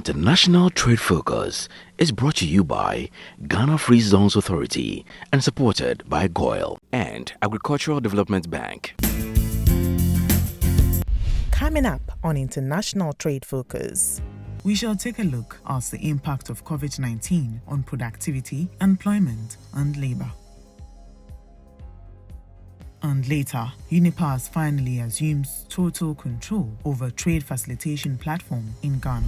International Trade Focus is brought to you by Ghana Free Zones Authority and supported by GOIL and Agricultural Development Bank. Coming up on International Trade Focus, we shall take a look at the impact of COVID-19 on productivity, employment, and labor. And later, UNIPAS finally assumes total control over trade facilitation platform in Ghana.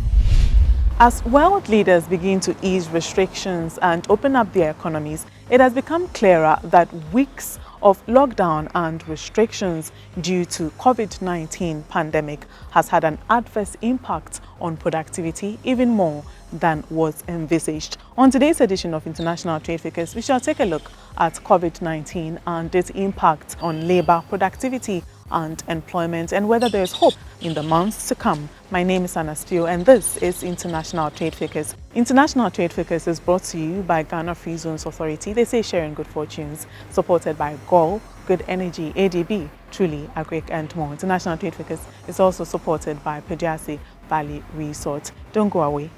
As world leaders begin to ease restrictions and open up their economies, it has become clearer that weeks of lockdown and restrictions due to COVID-19 pandemic has had an adverse impact on productivity even more than was envisaged. On today's edition of International Trade Focus, we shall take a look at COVID-19 and its impact on labor, productivity and employment, and whether there is hope in the months to come. My name is Anna Spio, and this is International Trade Focus. International Trade Focus is brought to you by Ghana Free Zones Authority. They say sharing good fortunes, supported by GOIL, Good Energy, ADB, Truly, Agric and more. International Trade Focus is also supported by Peduase Valley Resort. Don't go away.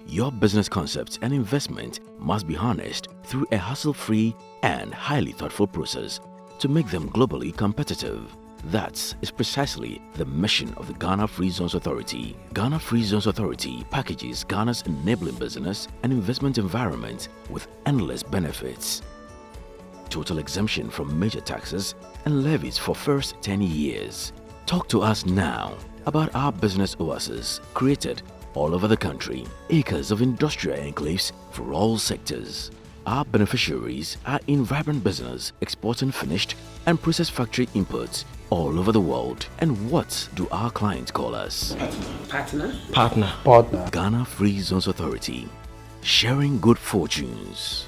Your business concepts and investment must be harnessed through a hassle-free and highly thoughtful process to make them globally competitive. That is precisely the mission of the Ghana Free Zones Authority. Ghana Free Zones Authority packages Ghana's enabling business and investment environment with endless benefits. Total exemption from major taxes and levies for first 10 years. Talk to us now about our business oasis created all over the country. Acres of industrial enclaves for all sectors. Our beneficiaries are in vibrant business, exporting finished and processed factory inputs all over the world. And what do our clients call us? Partner. Ghana Free Zones Authority, sharing good fortunes.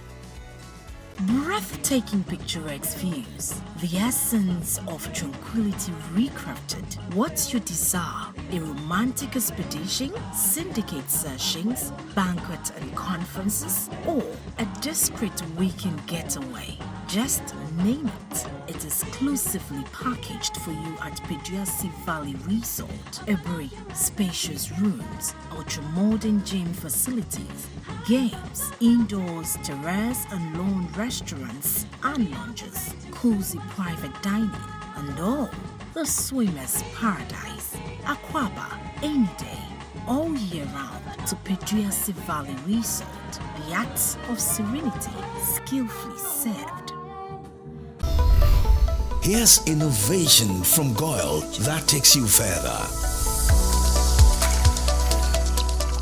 Breathtaking picturesque views, the essence of tranquility recrafted. What's your desire? A romantic expedition, syndicate sessions, banquet and conferences, or a discreet weekend getaway? Just name it. It is exclusively packaged for you at Peduase Valley Resort. Every spacious rooms, ultra-modern gym facilities, games, indoors, terrace and lawn restaurants and lounges, cozy private dining, and all the swimmer's paradise. Aquaba, any day, all year round to Peduase Valley Resort. The acts of serenity, skillfully served. Here's innovation from GOIL that takes you further.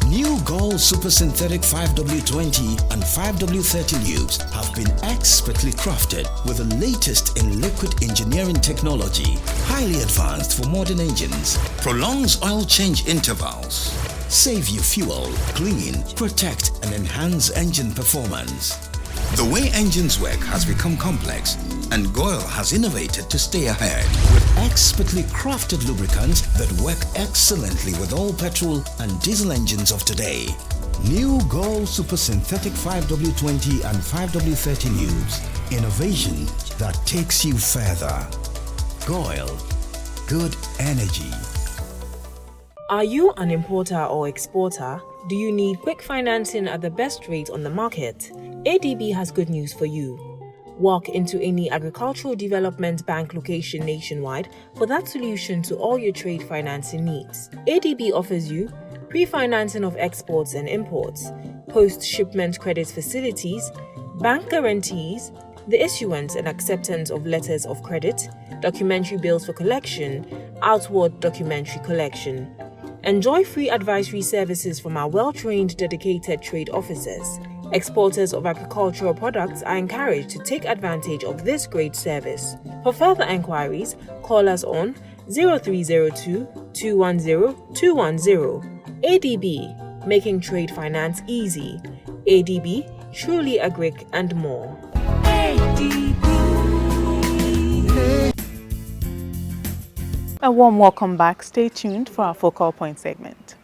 New GOIL Super Synthetic 5W20 and 5W30 lubes have been expertly crafted with the latest in liquid engineering technology, highly advanced for modern engines, prolongs oil change intervals, save you fuel, clean, protect and enhance engine performance. The way engines work has become complex, and GOIL has innovated to stay ahead with expertly crafted lubricants that work excellently with all petrol and diesel engines of today. New GOIL Super Synthetic 5W20 and 5W30 lubes. Innovation that takes you further. GOIL. Good energy. Are you an importer or exporter? Do you need quick financing at the best rate on the market? ADB has good news for you. Walk into any agricultural development bank location nationwide for that solution to all your trade financing needs. ADB offers you pre-financing of exports and imports, post-shipment credit facilities, bank guarantees, the issuance and acceptance of letters of credit, documentary bills for collection, outward documentary collection. Enjoy free advisory services from our well-trained, dedicated trade officers. Exporters of agricultural products are encouraged to take advantage of this great service. For further enquiries, call us on 0302 210 210. ADB, making trade finance easy. ADB, Truly Agric and more. A warm welcome back. Stay tuned for our focal point segment.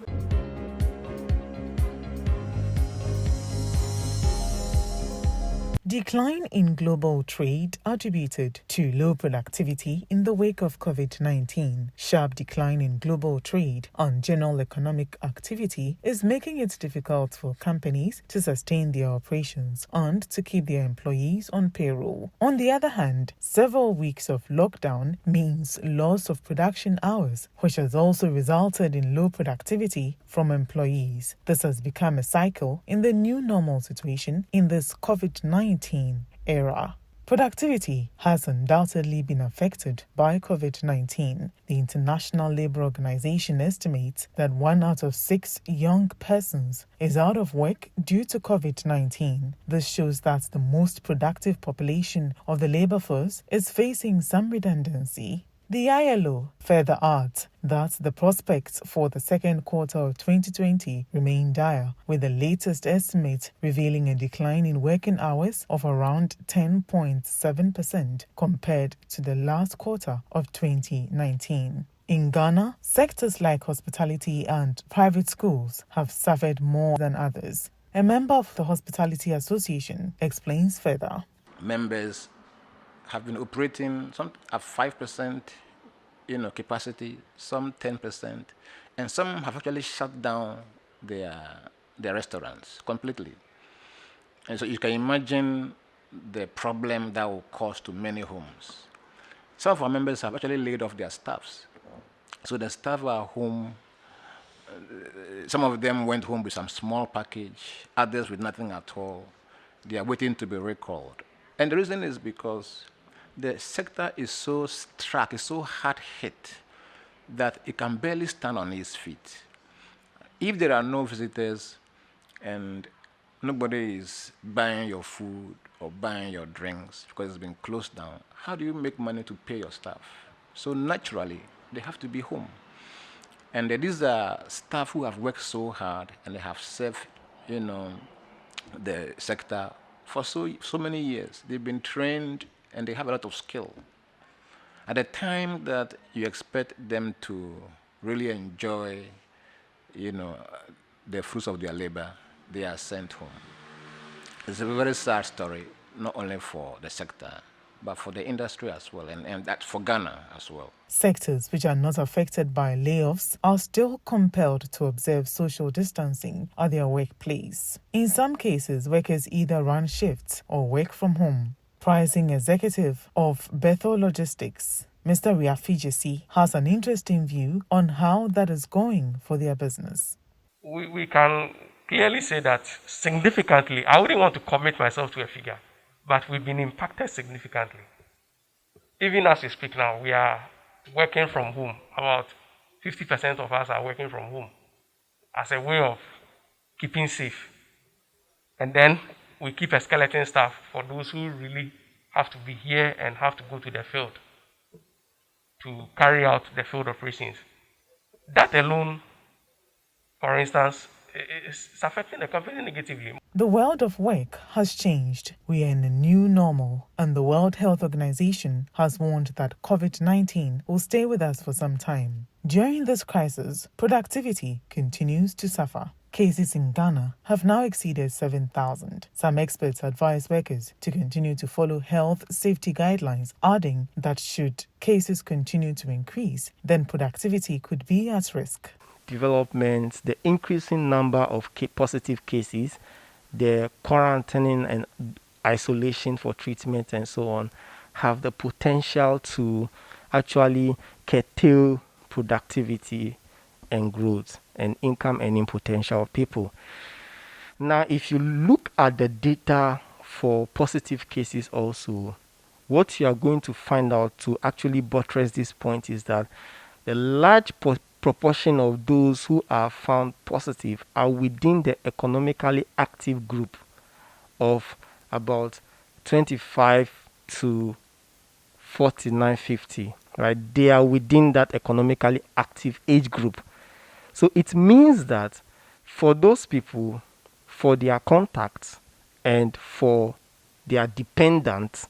Decline in global trade attributed to low productivity in the wake of COVID-19. Sharp decline in global trade and general economic activity is making it difficult for companies to sustain their operations and to keep their employees on payroll. On the other hand, several weeks of lockdown means loss of production hours, which has also resulted in low productivity from employees. This has become a cycle in the new normal situation in this COVID-19 era. Productivity has undoubtedly been affected by COVID-19. The International Labour Organization estimates that 1 out of 6 young persons is out of work due to COVID-19. This shows that the most productive population of the labour force is facing some redundancy. The ILO further adds that the prospects for the second quarter of 2020 remain dire, with the latest estimate revealing a decline in working hours of around 10.7% compared to the last quarter of 2019. In Ghana, sectors like hospitality and private schools have suffered more than others. A member of the Hospitality Association explains further. Members have been operating some at 5%, capacity, some 10%, and some have actually shut down their restaurants completely. And so you can imagine the problem that will cause to many homes. Some of our members have actually laid off their staffs. So the staff are home. Some of them went home with some small package, others with nothing at all. They are waiting to be recalled. And the reason is because the sector is so struck, is so hard hit, that it can barely stand on its feet. If there are no visitors and nobody is buying your food or buying your drinks because it's been closed down, how do you make money to pay your staff? So naturally, they have to be home. And these are staff who have worked so hard and they have served, the sector for so many years. They've been trained and they have a lot of skill. At the time that you expect them to really enjoy, the fruits of their labor, they are sent home. It's a very sad story, not only for the sector, but for the industry as well, and that's for Ghana as well. Sectors which are not affected by layoffs are still compelled to observe social distancing at their workplace. In some cases, workers either run shifts or work from home. Pricing executive of Bethel Logistics, Mr. Riafijesi, has an interesting view on how that is going for their business. We can clearly say that significantly, I wouldn't want to commit myself to a figure, but we've been impacted significantly. Even as we speak now, we are working from home. About 50% of us are working from home as a way of keeping safe. And then we keep a skeleton staff for those who really have to be here and have to go to the field to carry out the field operations. That alone, for instance, is affecting the company negatively. The world of work has changed. We are in a new normal, and the World Health Organization has warned that COVID-19 will stay with us for some time. During this crisis, productivity continues to suffer. Cases in Ghana have now exceeded 7,000. Some experts advise workers to continue to follow health safety guidelines, adding that should cases continue to increase, then productivity could be at risk. Developments, the increasing number of positive cases, the quarantining and isolation for treatment and so on, have the potential to actually curtail productivity and growth and income earning potential of people. Now, if you look at the data for positive cases also, what you are going to find out to actually buttress this point is that the large proportion of those who are found positive are within the economically active group of about 25 to 49, 50, right? They are within that economically active age group. So it means that for those people, for their contacts, and for their dependents,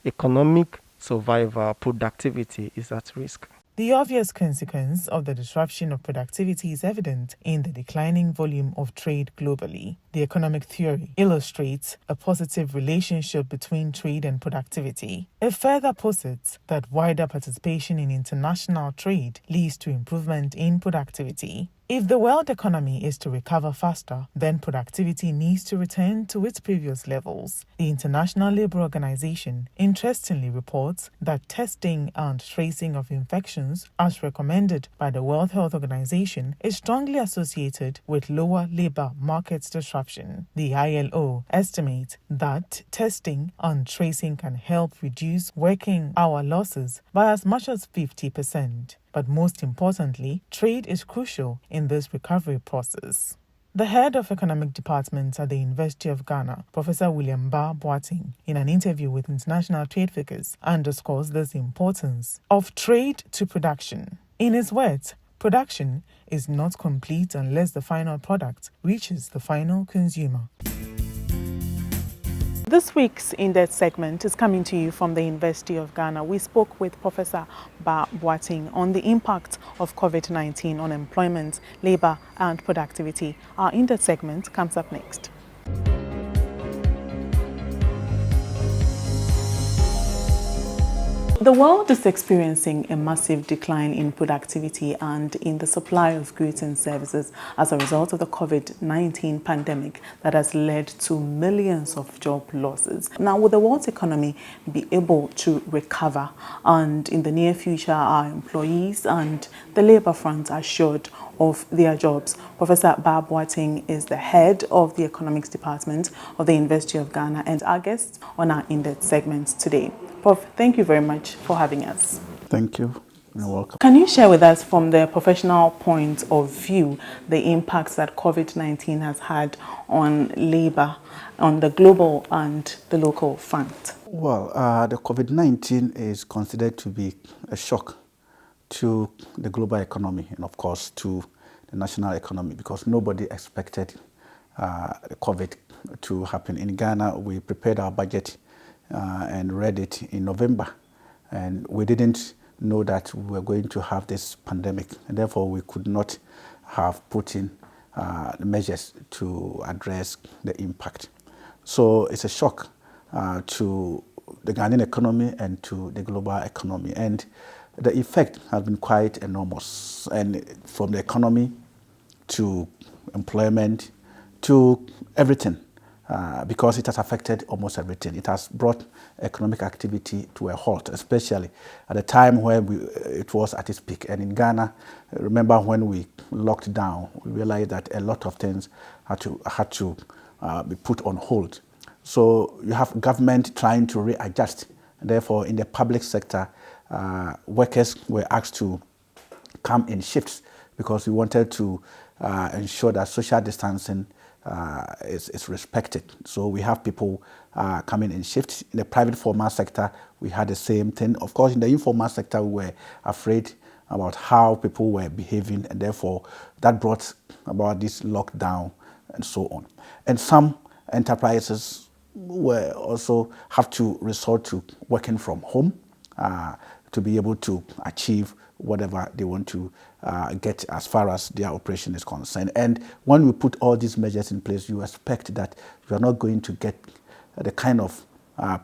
economic survival, productivity is at risk. The obvious consequence of the disruption of productivity is evident in the declining volume of trade globally. The economic theory illustrates a positive relationship between trade and productivity. It further posits that wider participation in international trade leads to improvement in productivity. If the world economy is to recover faster, then productivity needs to return to its previous levels. The International Labour Organization interestingly reports that testing and tracing of infections, as recommended by the World Health Organization, is strongly associated with lower labour market disruption. The ILO estimates that testing and tracing can help reduce working hour losses by as much as 50%. But most importantly, trade is crucial in this recovery process. The head of economic department at the University of Ghana, Professor William Ba Boateng, in an interview with International Trade Figures, underscores this importance of trade to production. In his words, production is not complete unless the final product reaches the final consumer. This week's in-depth segment is coming to you from the University of Ghana. We spoke with Professor Ba Boateng on the impact of COVID-19 on employment, labour and productivity. Our in-depth segment comes up next. The world is experiencing a massive decline in productivity and in the supply of goods and services as a result of the COVID-19 pandemic that has led to millions of job losses. Now, will the world's economy be able to recover? And in the near future, are employees and the labour front assured of their jobs? Professor Ba Boateng is the head of the economics department of the University of Ghana and our guest on our in-depth segment today. Prof, thank you very much for having us. Thank you. You're welcome. Can you share with us from the professional point of view the impacts that COVID-19 has had on labour, on the global and the local front? Well, the COVID-19 is considered to be a shock to the global economy and, of course, to the national economy because nobody expected the COVID to happen. In Ghana, we prepared our budget and read it in November, and we didn't know that we were going to have this pandemic, and therefore we could not have put in measures to address the impact. So it's a shock to the Ghanaian economy and to the global economy, and the effect has been quite enormous, and from the economy to employment to everything. Because it has affected almost everything. It has brought economic activity to a halt, especially at a time when it was at its peak. And in Ghana, remember when we locked down, we realized that a lot of things had to be put on hold. So you have government trying to readjust. And therefore, in the public sector, workers were asked to come in shifts because we wanted to ensure that social distancing is respected. So we have people coming in shifts. In the private formal sector, we had the same thing. Of course, in the informal sector, we were afraid about how people were behaving, and therefore that brought about this lockdown and so on. And some enterprises were also have to resort to working from home to be able to achieve whatever they want to get as far as their operation is concerned. And when we put all these measures in place, you expect that you are not going to get the kind of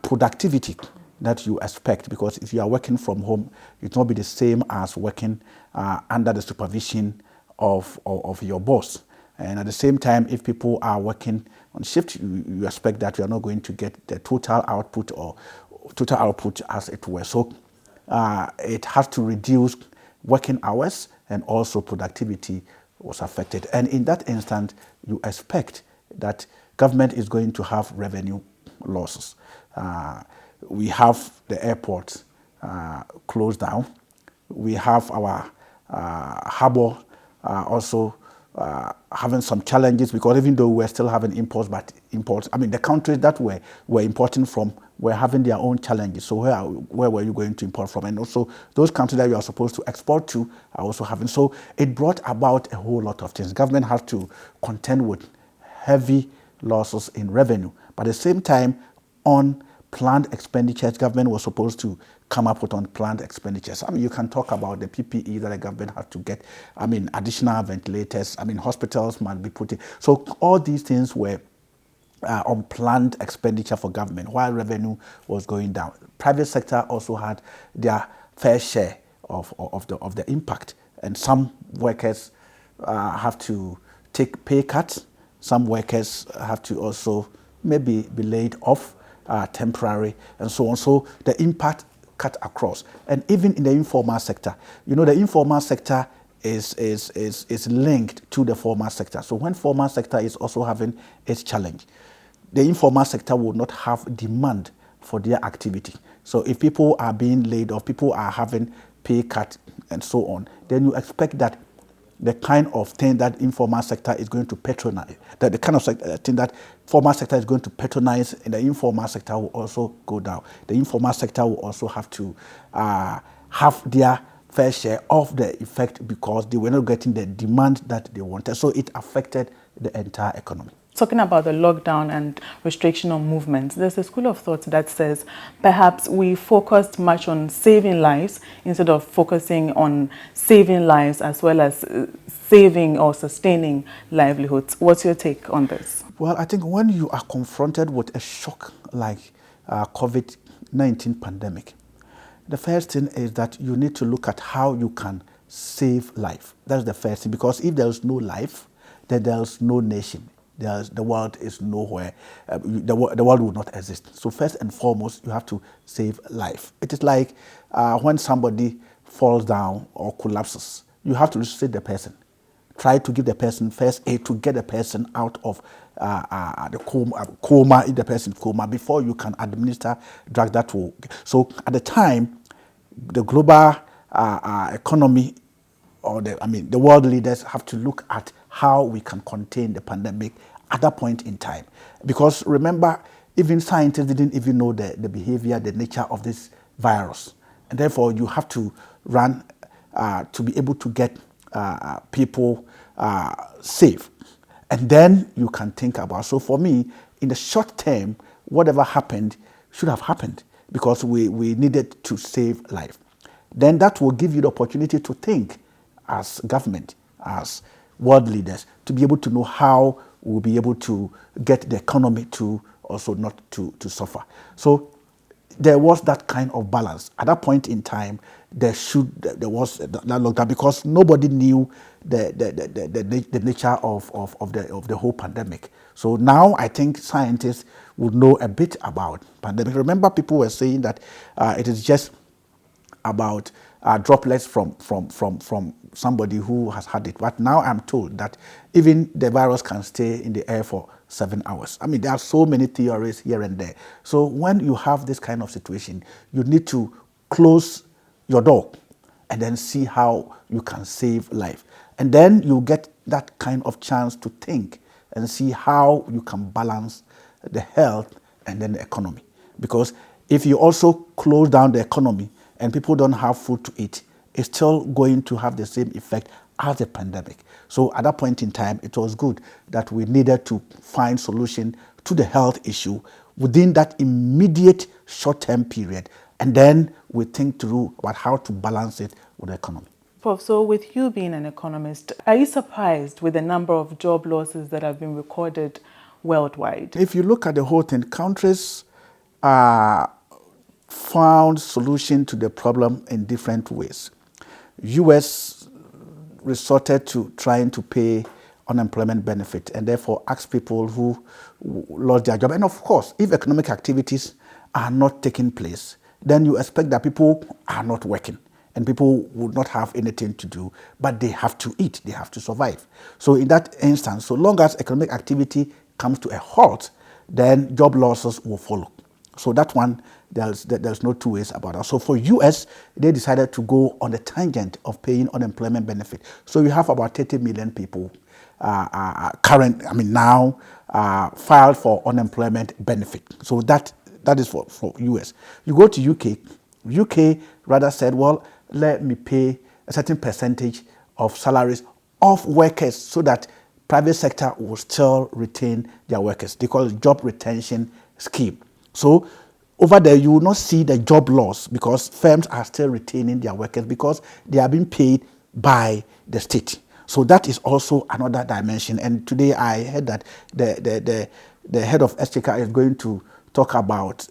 productivity that you expect, because if you are working from home, it will not be the same as working under the supervision of your boss. And at the same time, if people are working on shift, you expect that you are not going to get the total output as it were. So it has to reduce working hours, and also productivity was affected. And in that instant, you expect that government is going to have revenue losses. We have the airports closed down. We have our harbour also having some challenges, because even though we're still having imports, the countries that we're importing from were having their own challenges. So where were you going to import from? And also those countries that you are supposed to export to are also having. So it brought about a whole lot of things. Government has to contend with heavy losses in revenue, but at the same time, on planned expenditures government was supposed to come up with on planned expenditures. I mean, you can talk about the PPE that the government had to get. I mean, additional ventilators. I mean, hospitals might be put in. So all these things were unplanned expenditure for government while revenue was going down. Private sector also had their fair share of the impact, and some workers have to take pay cuts. Some workers have to also maybe be laid off temporary and so on. So the impact cut across. And even in the informal sector, you know, the informal sector is linked to the formal sector. So when formal sector is also having its challenge, the informal sector will not have demand for their activity. So if people are being laid off, people are having pay cut and so on, then you expect that the kind of thing that informal sector is going to patronize, that the kind of thing that formal sector is going to patronize in the informal sector will also go down. The informal sector will also have to have their fair share of the effect because they were not getting the demand that they wanted. So it affected the entire economy. Talking about the lockdown and restriction on movements, there's a school of thought that says perhaps we focused much on saving lives instead of focusing on saving lives as well as saving or sustaining livelihoods. What's your take on this? Well, I think when you are confronted with a shock like COVID-19 pandemic, the first thing is that you need to look at how you can save life. That's the first thing, because if there's no life, then there's no nation. The world is nowhere. The world will not exist. So first and foremost, you have to save life. It is like when somebody falls down or collapses, you have to resuscitate the person. Try to give the person first aid to get the person out of the coma, in the person's coma, before you can administer drugs that will. So at the time, the global economy or the world leaders have to look at how we can contain the pandemic at that point in time. Because remember, even scientists didn't even know the behavior, the nature of this virus. And therefore, you have to run to be able to get people safe. And then you can think about, so for me, in the short term, whatever happened should have happened because we needed to save life. Then that will give you the opportunity to think as government, as world leaders, to be able to know how we'll be able to get the economy to also not to suffer. So there was that kind of balance. At that point in time, there was that lockdown because nobody knew the nature of the whole pandemic. So now I think scientists would know a bit about pandemic. Remember, people were saying that it is just about droplets from somebody who has had it. But now I'm told that even the virus can stay in the air for 7 hours. I mean, there are so many theories here and there. So when you have this kind of situation, you need to close your door and then see how you can save life. And then you get that kind of chance to think and see how you can balance the health and then the economy. Because if you also close down the economy and people don't have food to eat, it's still going to have the same effect as the pandemic. So at that point in time, it was good that we needed to find solution to the health issue within that immediate short-term period. And then we think through about how to balance it with the economy. Prof, so with you being an economist, are you surprised with the number of job losses that have been recorded worldwide? If you look at the whole thing, countries found solution to the problem in different ways. U.S. resorted to trying to pay unemployment benefit and therefore asked people who lost their job. And of course, if economic activities are not taking place, then you expect that people are not working and people would not have anything to do, but they have to eat, they have to survive. So in that instance, so long as economic activity comes to a halt, then job losses will follow. So that one, there's no two ways about it. So for US, they decided to go on the tangent of paying unemployment benefit. So you have about 30 million people now filed for unemployment benefit. So that is for US. You go to UK. UK rather said, well, let me pay a certain percentage of salaries of workers so that private sector will still retain their workers. They call it job retention scheme. So over there, you will not see the job loss because firms are still retaining their workers because they are being paid by the state. So that is also another dimension. And today I heard that the head of Exchequer is going to talk about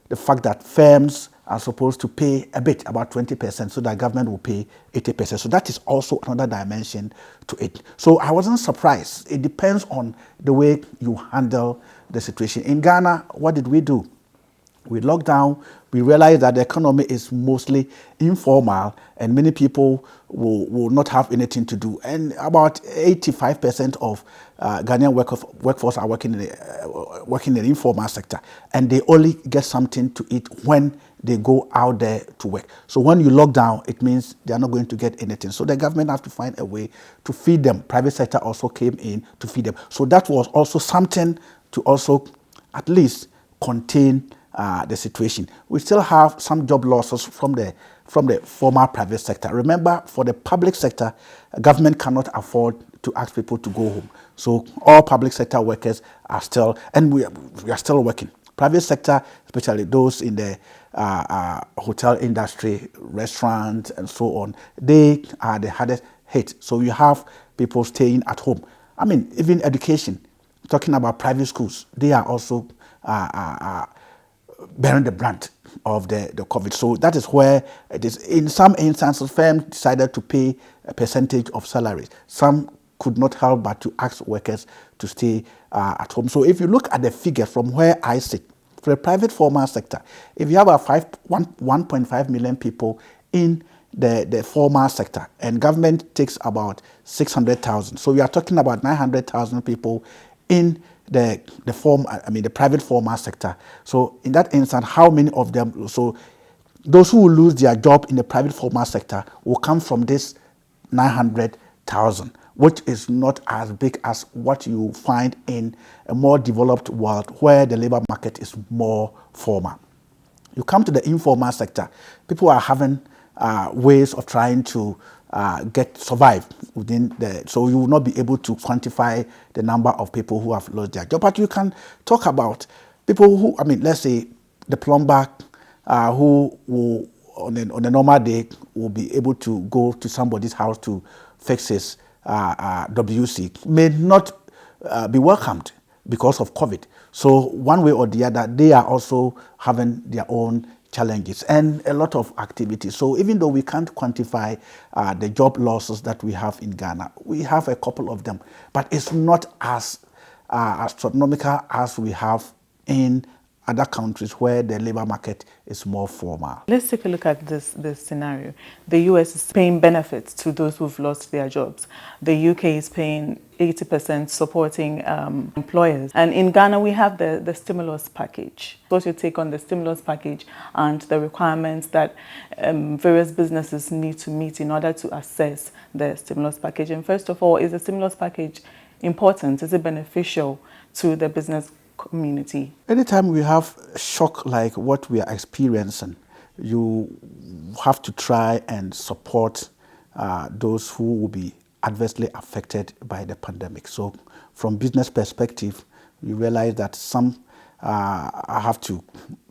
the fact that firms are supposed to pay a bit, about 20%, so that government will pay 80%. So that is also another dimension to it. So I wasn't surprised. It depends on the way you handle the situation. In Ghana, what did we do? We locked down. We realized that the economy is mostly informal and many people will not have anything to do. And about 85% of Ghanaian workforce are working in the informal sector, and they only get something to eat when they go out there to work. So when you lock down, it means they are not going to get anything. So the government has to find a way to feed them. Private sector also came in to feed them. So that was also something to also at least contain the situation. We still have some job losses from the former private sector. Remember, for the public sector, government cannot afford to ask people to go home. So all public sector workers are still, and we are still working. Private sector, especially those in the hotel industry, restaurants, and so on, they are the hardest hit. So you have people staying at home. I mean, even education, talking about private schools, they are also bearing the brunt of the COVID. So that is where it is. In some instances, firms decided to pay a percentage of salaries. Some could not help but to ask workers to stay at home. So if you look at the figure from where I sit, for the private formal sector, if you have 1.5 million people in the formal sector, and government takes about 600,000, so we are talking about 900,000 people in the private formal sector. So in that instance, how many of them, so those who will lose their job in the private formal sector will come from this 900,000, which is not as big as what you find in a more developed world where the labor market is more formal. You come to the informal sector, people are having ways of trying to survive within so you will not be able to quantify the number of people who have lost their job. But you can talk about people who, let's say the plumber who will, on a normal day, will be able to go to somebody's house to fix his WC, may not be welcomed because of COVID. So one way or the other, they are also having their own challenges and a lot of activities. So even though we can't quantify the job losses that we have in Ghana, we have a couple of them, but it's not as astronomical as we have in other countries where the labor market is more formal. Let's take a look at this scenario. The US is paying benefits to those who've lost their jobs. The UK is paying 80% supporting employers. And in Ghana, we have the stimulus package. What's your take on the stimulus package and the requirements that various businesses need to meet in order to access the stimulus package? And first of all, is the stimulus package important? Is it beneficial to the business community? Anytime we have a shock like what we are experiencing, you have to try and support those who will be adversely affected by the pandemic. So from business perspective, we realize that some have to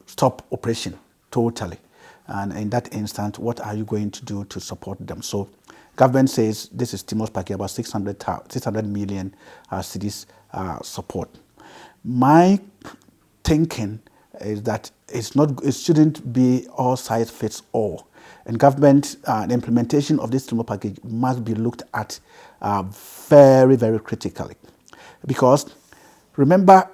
stop operation totally. And in that instance, what are you going to do to support them? So government says this is stimulus package, about 600 million cedis support. My thinking is that it shouldn't be all size fits all. And government, the implementation of this stimulus package must be looked at very, very critically. Because remember,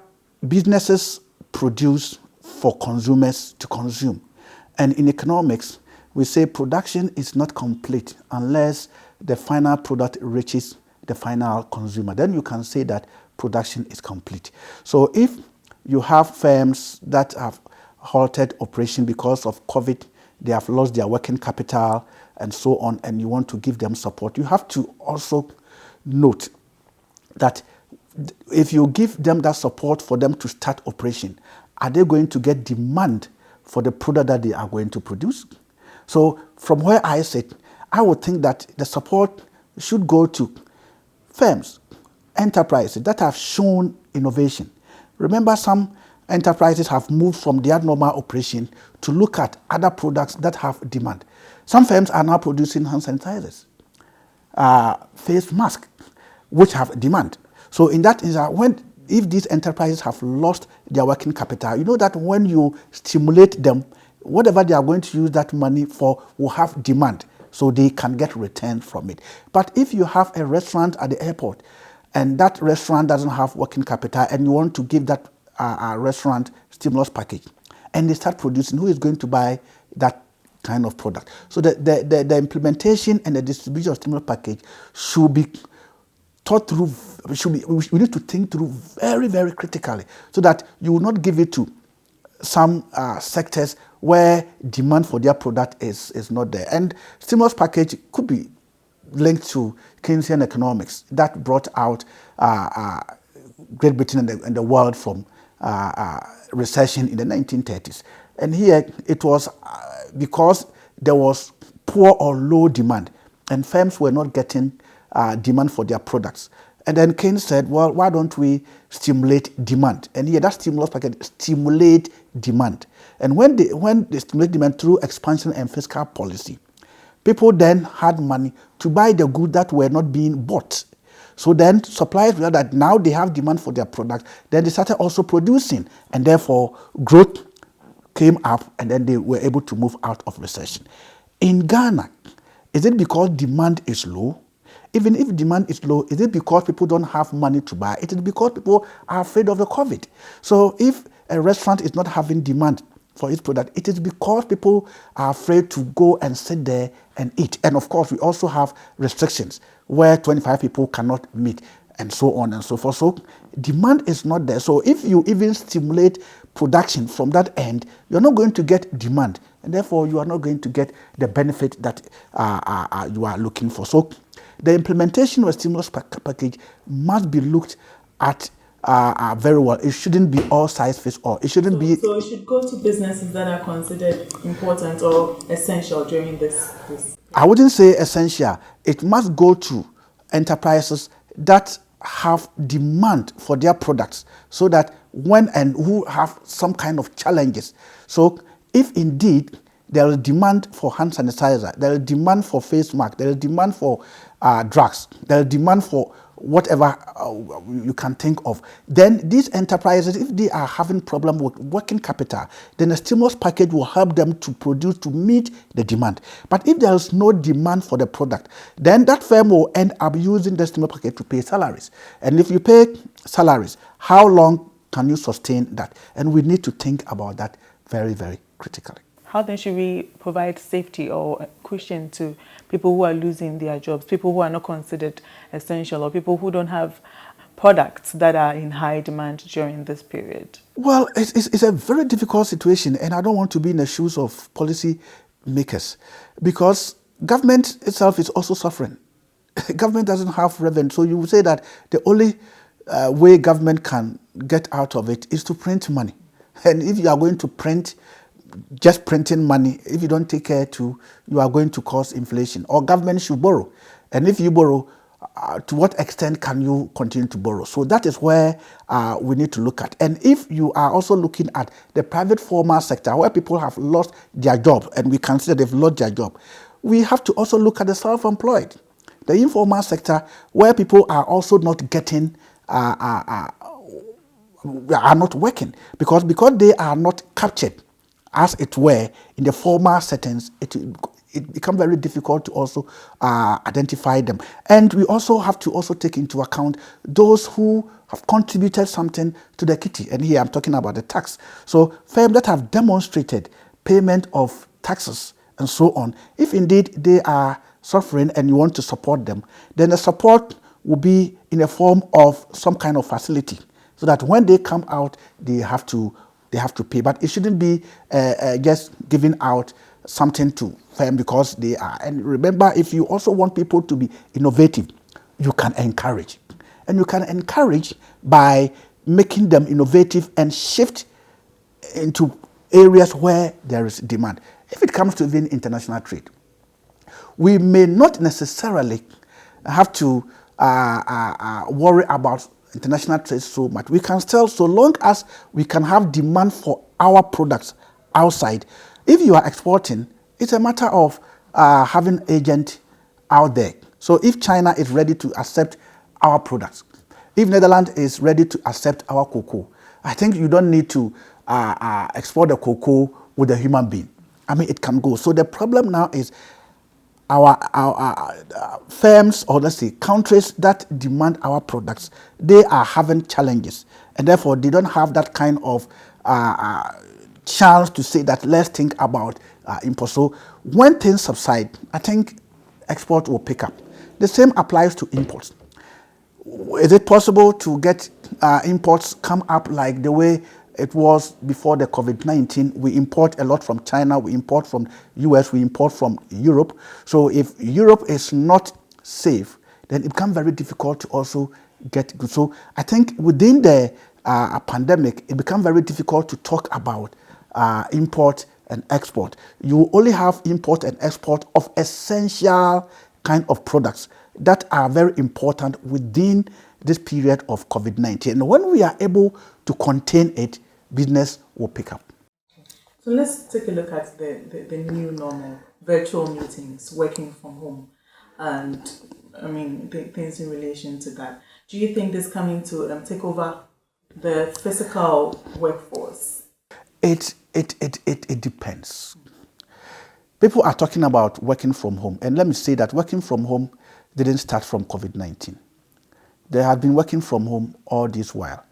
businesses produce for consumers to consume. And in economics, we say production is not complete unless the final product reaches the final consumer. Then you can say that production is complete. So if you have firms that have halted operation because of COVID, they have lost their working capital and so on, and you want to give them support, you have to also note that if you give them that support for them to start operation, are they going to get demand for the product that they are going to produce? So from where I sit, I would think that the support should go to firms, enterprises that have shown innovation. Remember, some enterprises have moved from their normal operation to look at other products that have demand. Some firms are now producing hand sanitizers, face masks, which have demand. So in that instance, if these enterprises have lost their working capital, you know that when you stimulate them, whatever they are going to use that money for will have demand, so they can get return from it. But if you have a restaurant at the airport and that restaurant doesn't have working capital and you want to give that restaurant stimulus package and they start producing, who is going to buy that kind of product? So the implementation and the distribution of stimulus package should be thought through. We need to think through very, very critically, so that you will not give it to some sectors where demand for their product is not there. And stimulus package could be linked to Keynesian economics that brought out Great Britain and the world from recession in the 1930s. And here it was because there was poor or low demand and firms were not getting demand for their products. And then Keynes said, well, why don't we stimulate demand? And here that stimulus package stimulate demand. And when they stimulate demand through expansion and fiscal policy, people then had money to buy the goods that were not being bought. So then suppliers realized that now they have demand for their product. Then they started also producing, and therefore growth came up, and then they were able to move out of recession. In Ghana, is it because demand is low? Even if demand is low, is it because people don't have money to buy? It is because people are afraid of the COVID. So if a restaurant is not having demand for its product, it is because people are afraid to go and sit there and eat. And of course, we also have restrictions where 25 people cannot meet, and so on and so forth. So demand is not there. So if you even stimulate production from that end, you're not going to get demand, and therefore you are not going to get the benefit that you are looking for. So the implementation of a stimulus package must be looked at very well. It shouldn't be all size fits all. It shouldn't be. So it should go to businesses that are considered important or essential during this. I wouldn't say essential. It must go to enterprises that have demand for their products, so that when and who have some kind of challenges. So if indeed there is demand for hand sanitizer, there is demand for face mask, there is demand for drugs, there is demand for whatever you can think of, then these enterprises, if they are having problem with working capital, then a stimulus package will help them to produce to meet the demand. But if there is no demand for the product, then that firm will end up using the stimulus package to pay salaries. And if you pay salaries, how long can you sustain that? And we need to think about that very, very critically. How then should we provide safety or cushion to people who are losing their jobs, people who are not considered essential, or people who don't have products that are in high demand during this period? Well, it's a very difficult situation, and I don't want to be in the shoes of policy makers, because government itself is also suffering. Government doesn't have revenue, so you would say that the only way government can get out of it is to print money. And if you are going to print, just printing money, if you don't take care to, you are going to cause inflation. Or government should borrow. And if you borrow, to what extent can you continue to borrow? So that is where we need to look at. And if you are also looking at the private formal sector, where people have lost their job, and we consider they've lost their job, we have to also look at the self-employed, the informal sector, where people are also not getting, are not working, because they are not captured, as it were, in the formal settings. It becomes very difficult to also identify them. And we also have to also take into account those who have contributed something to the kitty. And here I'm talking about the tax. So firms that have demonstrated payment of taxes and so on, if indeed they are suffering and you want to support them, then the support will be in the form of some kind of facility, so that when they come out, they have to pay. But it shouldn't be just giving out something to firm because they are. And remember, if you also want people to be innovative, you can encourage. And you can encourage by making them innovative and shift into areas where there is demand. If it comes to even international trade, we may not necessarily have to worry about international trade so much. We can still, so long as we can have demand for our products outside. If you are exporting, it's a matter of having agent out there. So if China is ready to accept our products, if Netherlands is ready to accept our cocoa, I think you don't need to export the cocoa with a human being. I mean, it can go. So the problem now is our firms, or let's say countries that demand our products, they are having challenges, and therefore they don't have that kind of chance to say that let's think about import. So when things subside, I think export will pick up. The same applies to imports. Is it possible to get imports come up like the way it was before the COVID-19? We import a lot from China, we import from US, we import from Europe. So if Europe is not safe, then it becomes very difficult to also get good. So I think within the pandemic, it becomes very difficult to talk about import and export. You only have import and export of essential kind of products that are very important within this period of COVID-19. And when we are able to contain it, business will pick up. So let's take a look at the new normal, virtual meetings, working from home, and I mean things in relation to that. Do you think this coming to take over the physical workforce? It depends. People are talking about working from home, and let me say that working from home didn't start from COVID-19. They have been working from home all this while.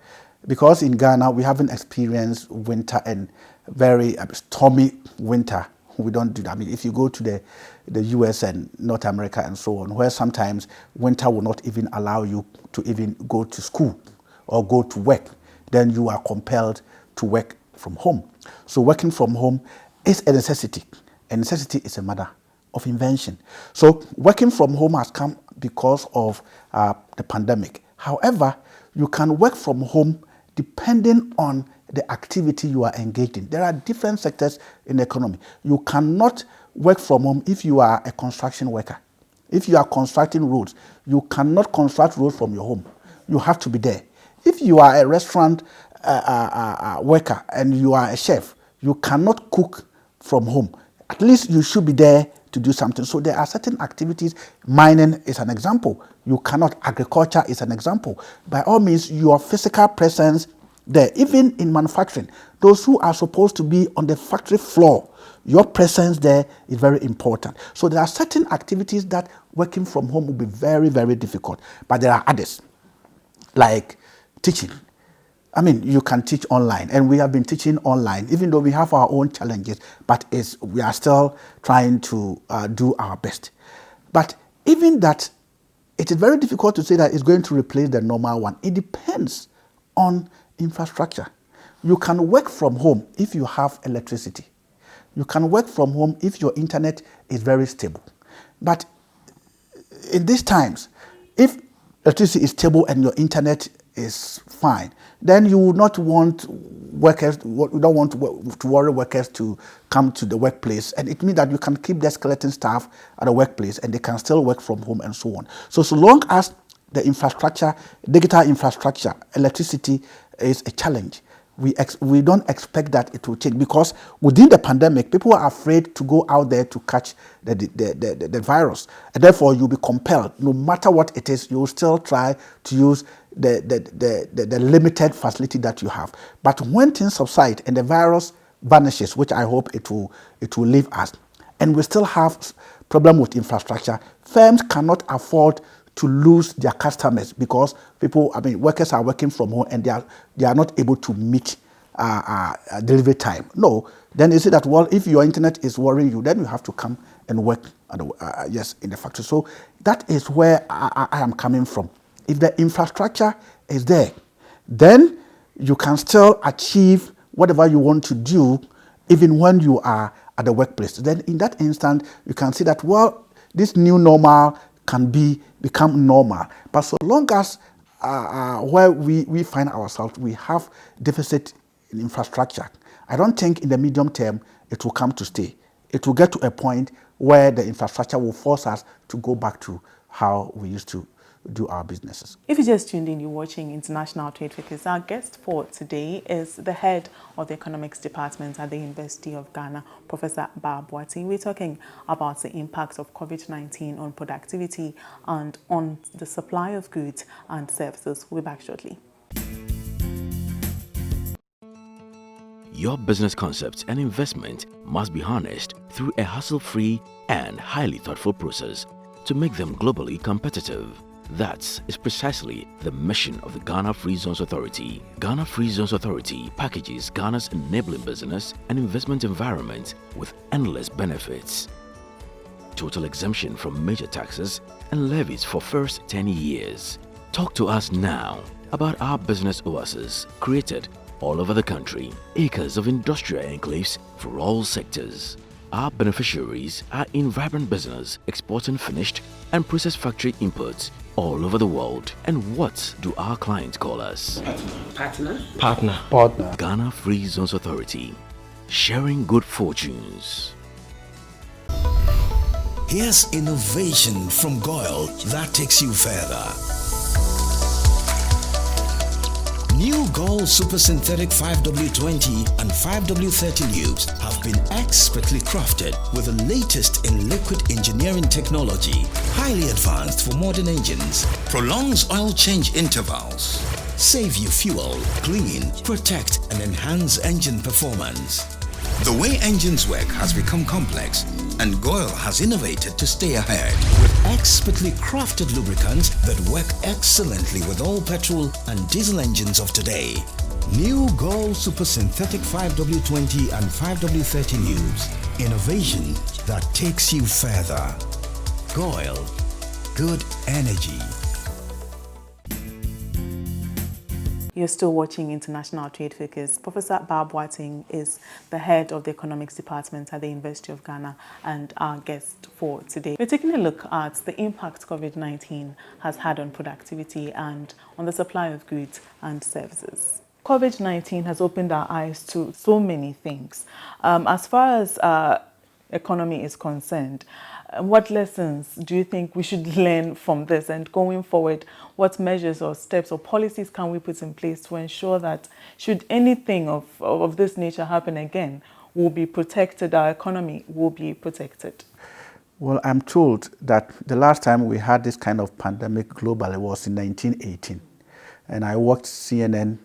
Because in Ghana, we haven't experienced winter and very stormy winter. We don't do that. I mean, if you go to the US and North America and so on, where sometimes winter will not even allow you to even go to school or go to work, then you are compelled to work from home. So working from home is a necessity. A necessity is a matter of invention. So working from home has come because of the pandemic. However, you can work from home depending on the activity you are engaged in. There are different sectors in the economy. You cannot work from home if you are a construction worker. If you are constructing roads, you cannot construct roads from your home. You have to be there. If you are a restaurant worker and you are a chef, you cannot cook from home. At least you should be there to do something. So there are certain activities. Mining is an example. You cannot. Agriculture is an example. By all means, your physical presence there, even in manufacturing, those who are supposed to be on the factory floor, your presence there is very important. So there are certain activities that working from home will be very, very difficult. But there are others, like teaching. I mean, you can teach online, and we have been teaching online, even though we have our own challenges, but we are still trying to do our best. But even that, it is very difficult to say that it's going to replace the normal one. It depends on infrastructure. You can work from home if you have electricity. You can work from home if your internet is very stable. But in these times, if electricity is stable and your internet is fine, then you would not want workers, you don't want to worry workers to come to the workplace. And it means that you can keep the skeleton staff at the workplace and they can still work from home and so on. So long as the infrastructure, digital infrastructure, electricity is a challenge, we don't expect that it will change, because within the pandemic, people are afraid to go out there to catch the virus. And therefore, you'll be compelled, no matter what it is, you'll still try to use the limited facility that you have. But when things subside and the virus vanishes, which I hope it will leave us, and we still have problem with infrastructure, firms cannot afford to lose their customers, because workers are working from home and they are not able to meet delivery time. No, then you say that, well, if your internet is worrying you, then you have to come and work in the factory. So that is where I am coming from. If the infrastructure is there, then you can still achieve whatever you want to do, even when you are at the workplace. Then in that instant, you can see that, well, this new normal can become normal. But so long as where we find ourselves, we have deficit in infrastructure, I don't think in the medium term it will come to stay. It will get to a point where the infrastructure will force us to go back to how we used to do our businesses. If you just tuned in, you're watching International Trade Focus. Our guest for today is the head of the economics department at the University of Ghana, Professor Ba Boateng. We're talking about the impact of COVID-19 on productivity and on the supply of goods and services. We'll be back shortly. Your business concepts and investment must be harnessed through a hassle-free and highly thoughtful process to make them globally competitive. That is precisely the mission of the Ghana Free Zones Authority. Ghana Free Zones Authority packages Ghana's enabling business and investment environment with endless benefits. Total exemption from major taxes and levies for first 10 years. Talk to us now about our business oasis created all over the country. Acres of industrial enclaves for all sectors. Our beneficiaries are in vibrant business, exporting finished and processed factory inputs all over the world. And what do our clients call us? Partner. Ghana Free Zones Authority, sharing good fortunes. Here's innovation from GOIL that takes you further. New GOIL Super Synthetic 5W20 and 5W30 lubes have been expertly crafted with the latest in liquid engineering technology, highly advanced for modern engines, prolongs oil change intervals, save you fuel, clean, protect and enhance engine performance. The way engines work has become complex, and GOIL has innovated to stay ahead with expertly crafted lubricants that work excellently with all petrol and diesel engines of today. New GOIL Super Synthetic 5W20 and 5W30 lubes. Innovation that takes you further. GOIL. Good energy. You're still watching International Trade Focus. Professor Ba Boateng is the head of the economics department at the University of Ghana and our guest for today. We're taking a look at the impact COVID-19 has had on productivity and on the supply of goods and services. COVID-19 has opened our eyes to so many things. As far as economy is concerned, what lessons do you think we should learn from this? And going forward, what measures or steps or policies can we put in place to ensure that should anything of this nature happen again, we'll be protected, our economy will be protected? Well, I'm told that the last time we had this kind of pandemic globally was in 1918. And I watched CNN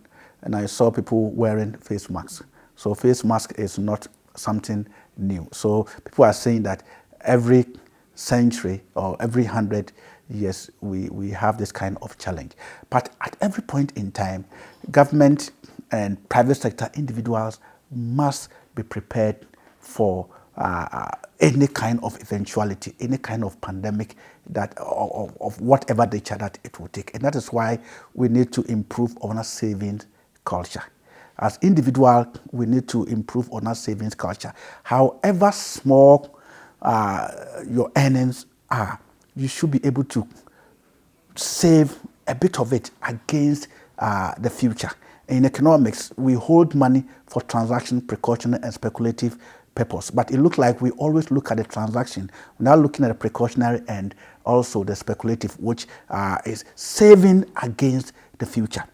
and I saw people wearing face masks. So face mask is not something new. So people are saying that every century or every 100 years we have this kind of challenge. But at every point in time, government and private sector individuals must be prepared for any kind of eventuality, any kind of pandemic that of whatever nature that it will take. And that is why we need to improve on our savings culture. As individuals, we need to improve on our savings culture. However small your earnings are, you should be able to save a bit of it against the future. In economics, we hold money for transaction, precautionary and speculative purpose. But it looks like we always look at the transaction. We're now looking at the precautionary and also the speculative, which is saving against the future.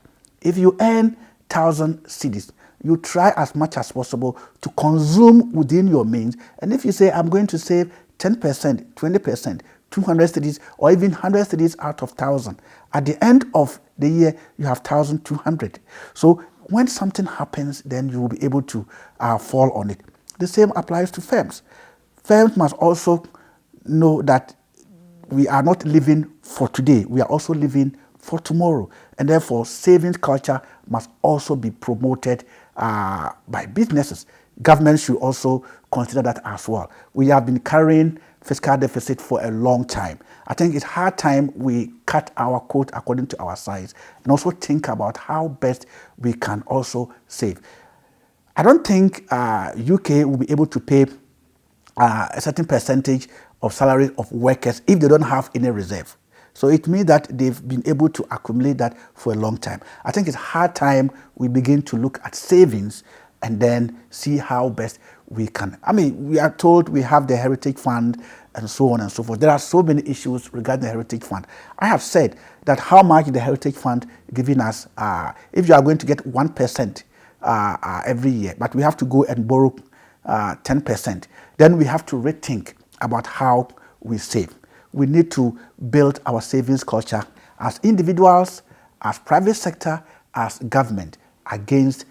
If you earn 1,000 cedis, you try as much as possible to consume within your means. And if you say, I'm going to save 10%, 20%, 200 cedis, or even 100 cedis out of 1,000, at the end of the year, you have 1,200. So when something happens, then you will be able to fall on it. The same applies to firms. Firms must also know that we are not living for today. We are also living for tomorrow. And therefore, savings culture must also be promoted by businesses. Government should also consider that as well. We have been carrying fiscal deficit for a long time. I think it's high time we cut our coat according to our size and also think about how best we can also save. I don't think UK will be able to pay a certain percentage of salary of workers if they don't have any reserve. So it means that they've been able to accumulate that for a long time. I think it's high time we begin to look at savings and then see how best we can. I mean, we are told we have the Heritage Fund and so on and so forth. There are so many issues regarding the Heritage Fund. I have said that how much the Heritage Fund giving us, if you are going to get 1% every year, but we have to go and borrow 10%, then we have to rethink about how we save. We need to build our savings culture as individuals, as private sector, as government against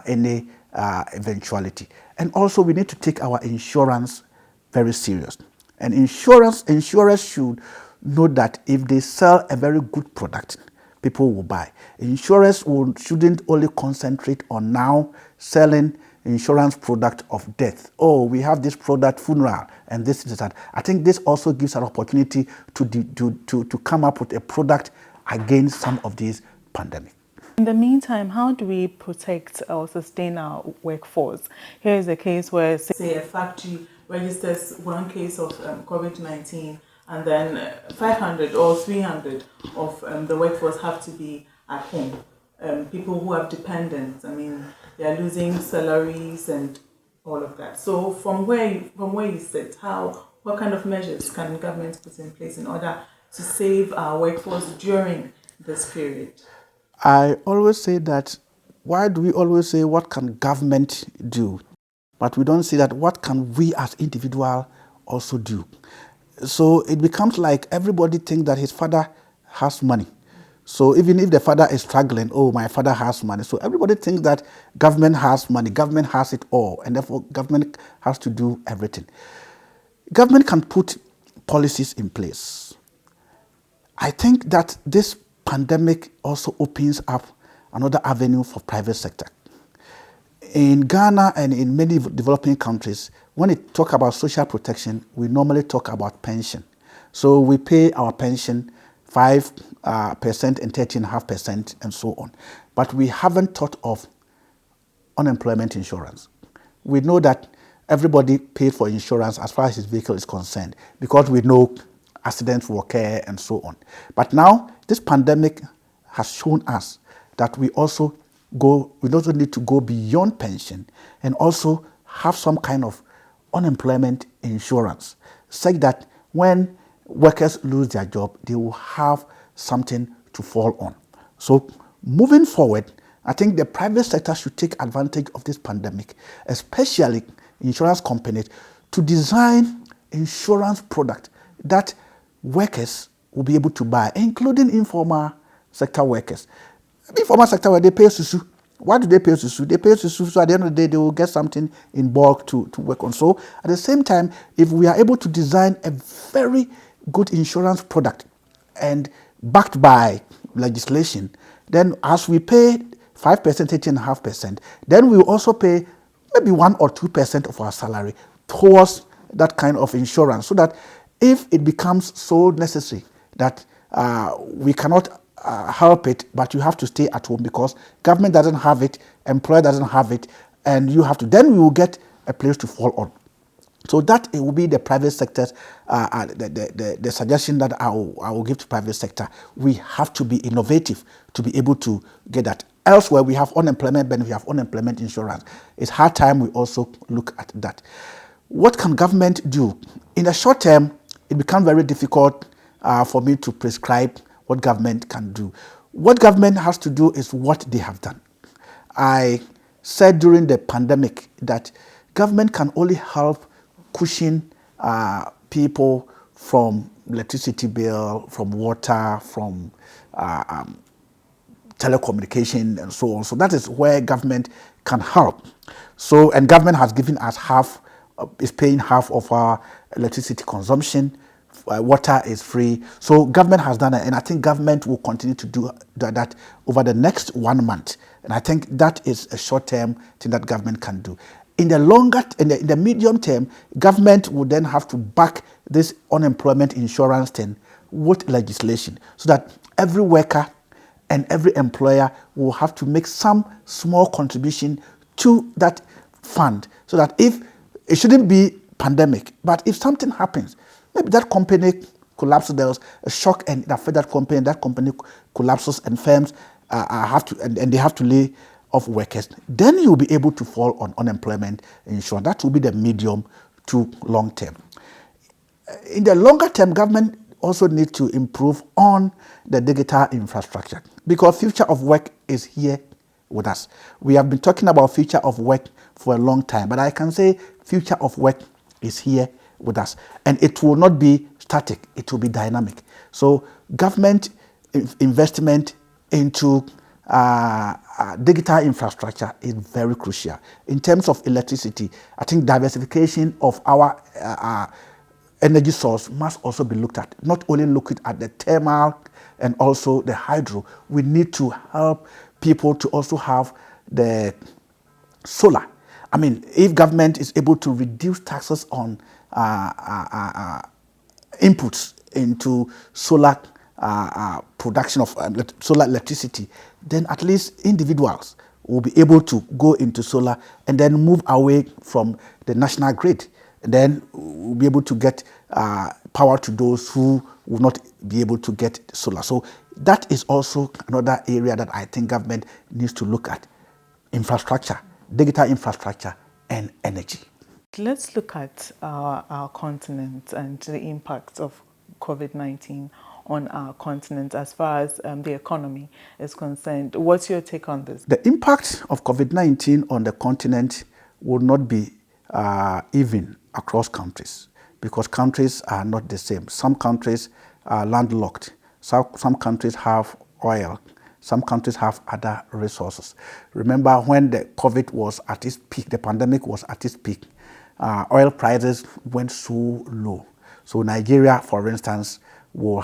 any eventuality. And also we need to take our insurance very serious. And insurers should know that if they sell a very good product, people will buy. Insurers shouldn't only concentrate on now selling insurance product of death. Oh, we have this product, funeral, and this is that. I think this also gives an opportunity to come up with a product against some of these pandemics. In the meantime, how do we protect or sustain our workforce? Here is a case where, say, a factory registers one case of COVID-19 and then 500 or 300 of the workforce have to be at home. People who have dependents, I mean, they are losing salaries and all of that. So from where you sit, what kind of measures can the government put in place in order to save our workforce during this period? I always say that, why do we always say what can government do? But we don't say that what can we as individuals also do? So it becomes like everybody thinks that his father has money. So even if the father is struggling, oh, my father has money. So everybody thinks that government has money, government has it all, and therefore government has to do everything. Government can put policies in place. I think that this pandemic also opens up another avenue for private sector. In Ghana and in many developing countries, when we talk about social protection, we normally talk about pension. So we pay our pension 5% and 13.5% and so on. But we haven't thought of unemployment insurance. We know that everybody paid for insurance as far as his vehicle is concerned because we know accidents will occur and so on. But now this pandemic has shown us that we also need to go beyond pension and also have some kind of unemployment insurance such that when workers lose their job, they will have something to fall on. So moving forward, I think the private sector should take advantage of this pandemic, especially insurance companies, to design insurance products that workers will be able to buy, including informal sector workers. Informal sector where they pay susu. Why do they pay susu? They pay susu so at the end of the day they will get something in bulk to work on. So at the same time, if we are able to design a very good insurance product and backed by legislation, then as we pay 5%, 13.5%, then we will also pay maybe 1 or 2% of our salary towards that kind of insurance, so that if it becomes so necessary that we cannot help it, but you have to stay at home because government doesn't have it, employer doesn't have it, and you have to, then we will get a place to fall on. So that it will be the private sector's, the suggestion that I will give to private sector. We have to be innovative to be able to get that. Elsewhere, we have unemployment benefit, we have unemployment insurance. It's hard time we also look at that. What can government do? In the short term, it becomes very difficult for me to prescribe what government can do. What government has to do is what they have done. I said during the pandemic that government can only help cushion people from electricity bill, from water, from telecommunication and so on. So that is where government can help. So, and government has given us is paying half of our electricity consumption. Water is free. So government has done it, and I think government will continue to do that over the next 1 month. And I think that is a short-term thing that government can do. In the medium term, government will then have to back this unemployment insurance thing with legislation, so that every worker and every employer will have to make some small contribution to that fund, so that if it shouldn't be pandemic, but if something happens, maybe that company collapses, there was a shock and it affects that company collapses, and firms they have to lay of workers, then you'll be able to fall on unemployment insurance. That will be the medium to long term. In the longer term, government also needs to improve on the digital infrastructure, because future of work is here with us. We have been talking about future of work for a long time, but I can say future of work is here with us, and it will not be static, it will be dynamic. So government investment into digital infrastructure is very crucial. In terms of electricity, I think diversification of our energy source must also be looked at. Not only looking at the thermal and also the hydro, we need to help people to also have the solar. I mean, if government is able to reduce taxes on inputs into solar production of solar electricity, then at least individuals will be able to go into solar and then move away from the national grid. And then we'll be able to get power to those who will not be able to get solar. So that is also another area that I think government needs to look at. Infrastructure, digital infrastructure, and energy. Let's look at our continent and the impact of COVID-19 on our continent as far as the economy is concerned. What's your take on this? The impact of COVID-19 on the continent will not be even across countries, because countries are not the same. Some countries are landlocked. Some countries have oil. Some countries have other resources. Remember when the COVID was at its peak, the pandemic was at its peak, oil prices went so low. So Nigeria, for instance, will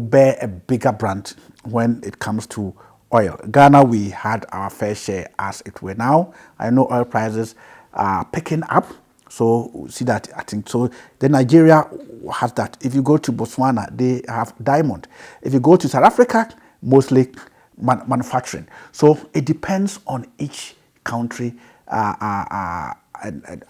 bear a bigger brunt when it comes to oil. Ghana, we had our fair share as it were. Now, I know oil prices are picking up, so we see that, I think. So the Nigeria has that. If you go to Botswana, they have diamond. If you go to South Africa, mostly manufacturing. So it depends on each country. I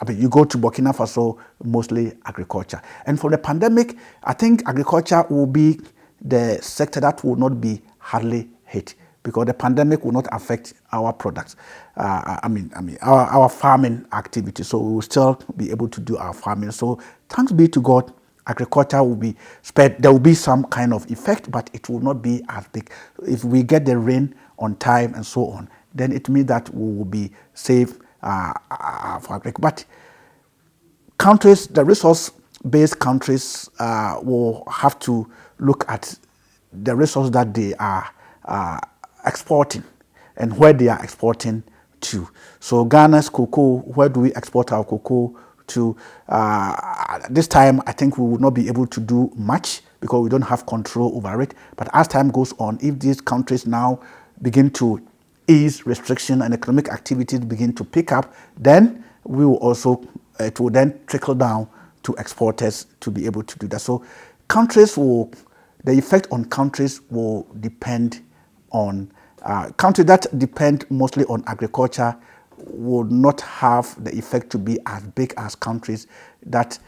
mean, you go to Burkina Faso, mostly agriculture. And for the pandemic, I think agriculture will be the sector that will not be hardly hit, because the pandemic will not affect our products. Our farming activity. So we will still be able to do our farming. So thanks be to God, agriculture will be spared. There will be some kind of effect, but it will not be as big. If we get the rain on time and so on, then it means that we will be safe for agriculture. But countries, the resource-based countries will have to look at the resource that they are exporting and where they are exporting to. So Ghana's cocoa, where do we export our cocoa to? This time, I think we will not be able to do much because we don't have control over it. But as time goes on, if these countries now begin to ease restriction and economic activities begin to pick up, then we will also, it will then trickle down to exporters to be able to do that. So countries will, the effect on countries will depend on, countries that depend mostly on agriculture will not have the effect to be as big as countries that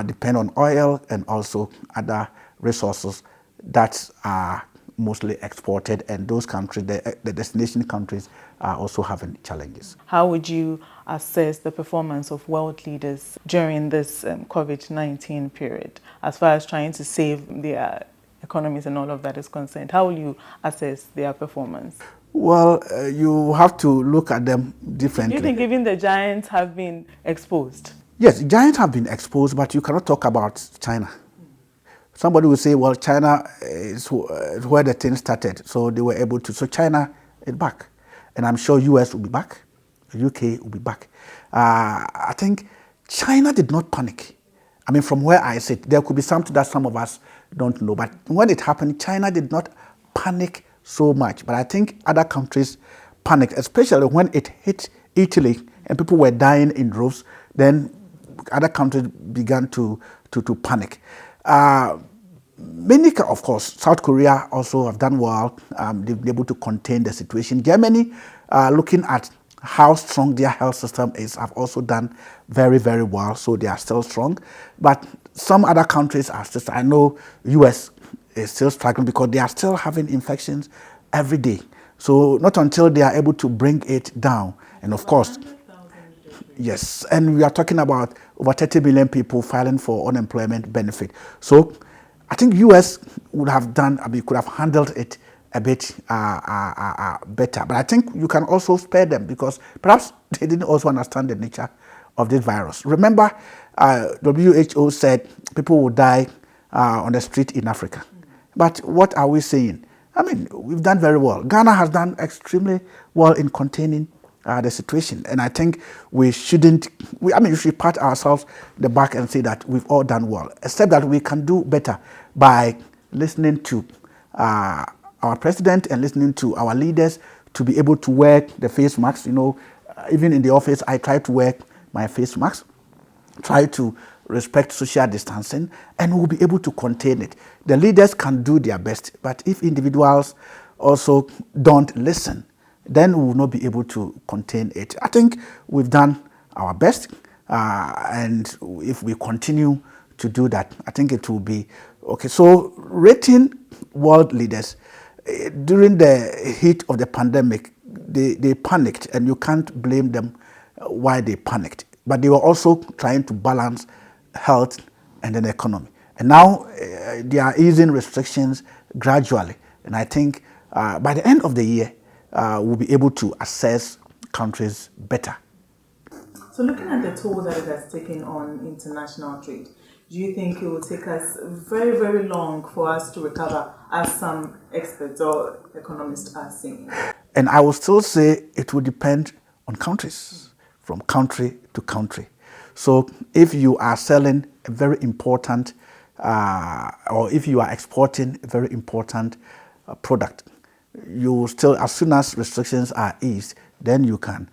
depend on oil and also other resources that are mostly exported, and those countries, the destination countries, are also having challenges. How would you assess the performance of world leaders during this COVID-19 period, as far as trying to save their economies and all of that is concerned? How will you assess their performance? Well, you have to look at them differently. Do you think even the giants have been exposed? Yes, giants have been exposed, but you cannot talk about China. Somebody will say, well, China is where the thing started, so they were able to. So China is back. And I'm sure US will be back, UK will be back. I think China did not panic. I mean, from where I sit, there could be something that some of us don't know. But when it happened, China did not panic so much. But I think other countries panicked, especially when it hit Italy and people were dying in droves. Then other countries began to panic. Many, of course, South Korea also have done well. They've been able to contain the situation. Germany, looking at how strong their health system is, have also done very, very well. So they are still strong. But some other countries are still, I know US is still struggling because they are still having infections every day. So not until they are able to bring it down, and of course, yes, and we are talking about over 30 million people filing for unemployment benefit. So I think US would have done, could have handled it a bit better. But I think you can also spare them because perhaps they didn't also understand the nature of this virus. Remember, WHO said people will die on the street in Africa. But what are we saying? I mean, we've done very well. Ghana has done extremely well in containing the situation. And I think we shouldn't, we should pat ourselves the back and say that we've all done well, except that we can do better by listening to our president and listening to our leaders to be able to wear the face masks. Even in the office, I try to wear my face mask, try to respect social distancing, and we'll be able to contain it. The leaders can do their best, but if individuals also don't listen, then we will not be able to contain it. I think we've done our best, and if we continue to do that, I think it will be okay. So rating world leaders, during the heat of the pandemic, they panicked, and you can't blame them why they panicked. But they were also trying to balance health and then economy. And now they are easing restrictions gradually. And I think by the end of the year, we'll be able to assess countries better. So looking at the toll that it has taken on international trade, do you think it will take us very, very long for us to recover, as some experts or economists are saying? And I will still say it will depend on countries, from country to country. So if you are selling a very important, or if you are exporting a very important product, you still, as soon as restrictions are eased, then you can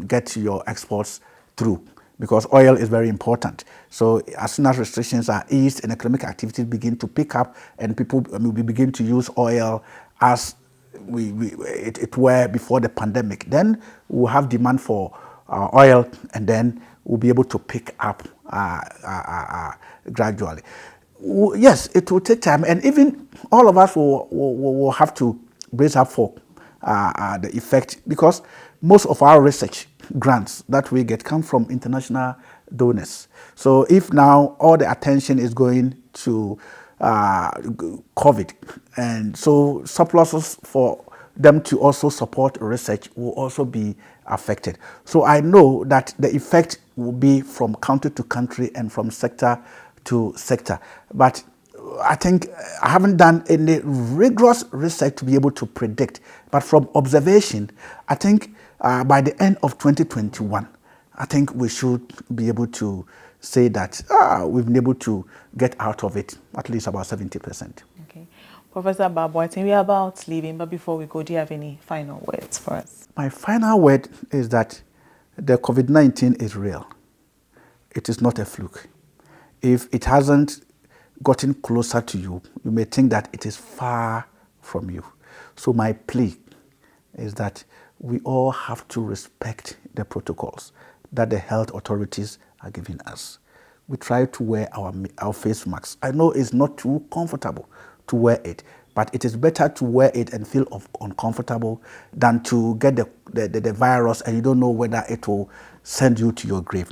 get your exports through, because oil is very important. So as soon as restrictions are eased and economic activities begin to pick up, and people we begin to use oil as it were before the pandemic, then we'll have demand for oil, and then we'll be able to pick up gradually. Yes, it will take time, and even all of us will have to brace up for the effect, because most of our research grants that we get come from international donors. So if now all the attention is going to COVID, and so surpluses for them to also support research will also be affected. So I know that the effect will be from country to country and from sector to sector. But I think I haven't done any rigorous research to be able to predict. But from observation, I think by the end of 2021, I think we should be able to say that we've been able to get out of it at least about 70%. Okay. Professor Barbara, we are about leaving, but before we go, do you have any final words for us? My final word is that the COVID-19 is real. It is not a fluke. If it hasn't gotten closer to you, you may think that it is far from you. So my plea is that we all have to respect the protocols that the health authorities are giving us. We try to wear our face masks. I know it's not too comfortable to wear it, but it is better to wear it and feel uncomfortable than to get the virus and you don't know whether it will send you to your grave.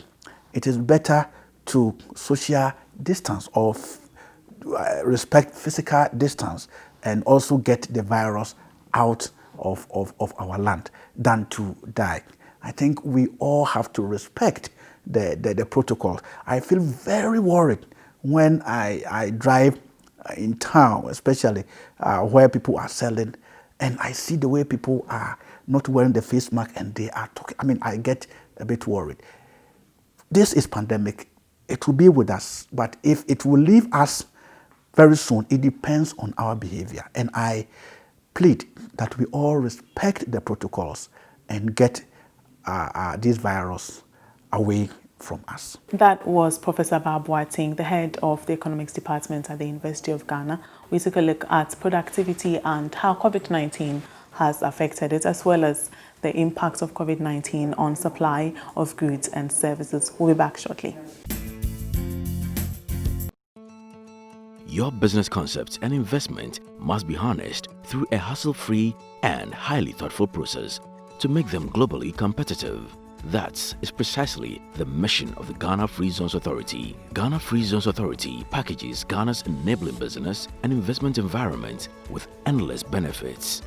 It is better to social distance or respect physical distance and also get the virus out of our land than to die. I think we all have to respect the protocol. I feel very worried when I drive in town, especially where people are selling, and I see the way people are not wearing the face mask and they are talking. I mean, I get a bit worried. This is pandemic. It will be with us, but if it will leave us very soon, it depends on our behavior. And I plead that we all respect the protocols and get this virus away from us. That was Professor Barbara Boateng, the head of the economics department at the University of Ghana. We took a look at productivity and how COVID-19 has affected it, as well as the impact of COVID-19 on supply of goods and services. We'll be back shortly. Your business concepts and investment must be harnessed through a hassle-free and highly thoughtful process to make them globally competitive. That is precisely the mission of the Ghana Free Zones Authority. Ghana Free Zones Authority packages Ghana's enabling business and investment environment with endless benefits.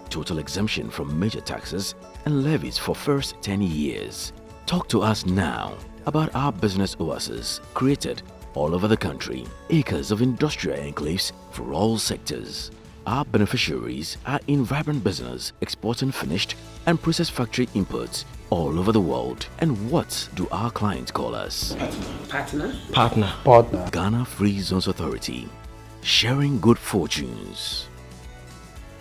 Total exemption from major taxes and levies for first 10 years. Talk to us now about our business oasis created all over the country. Acres of industrial enclaves for all sectors. Our beneficiaries are in vibrant business, exporting finished and processed factory inputs all over the world. And what do our clients call us? Partner. Ghana Free Zones Authority. Sharing good fortunes.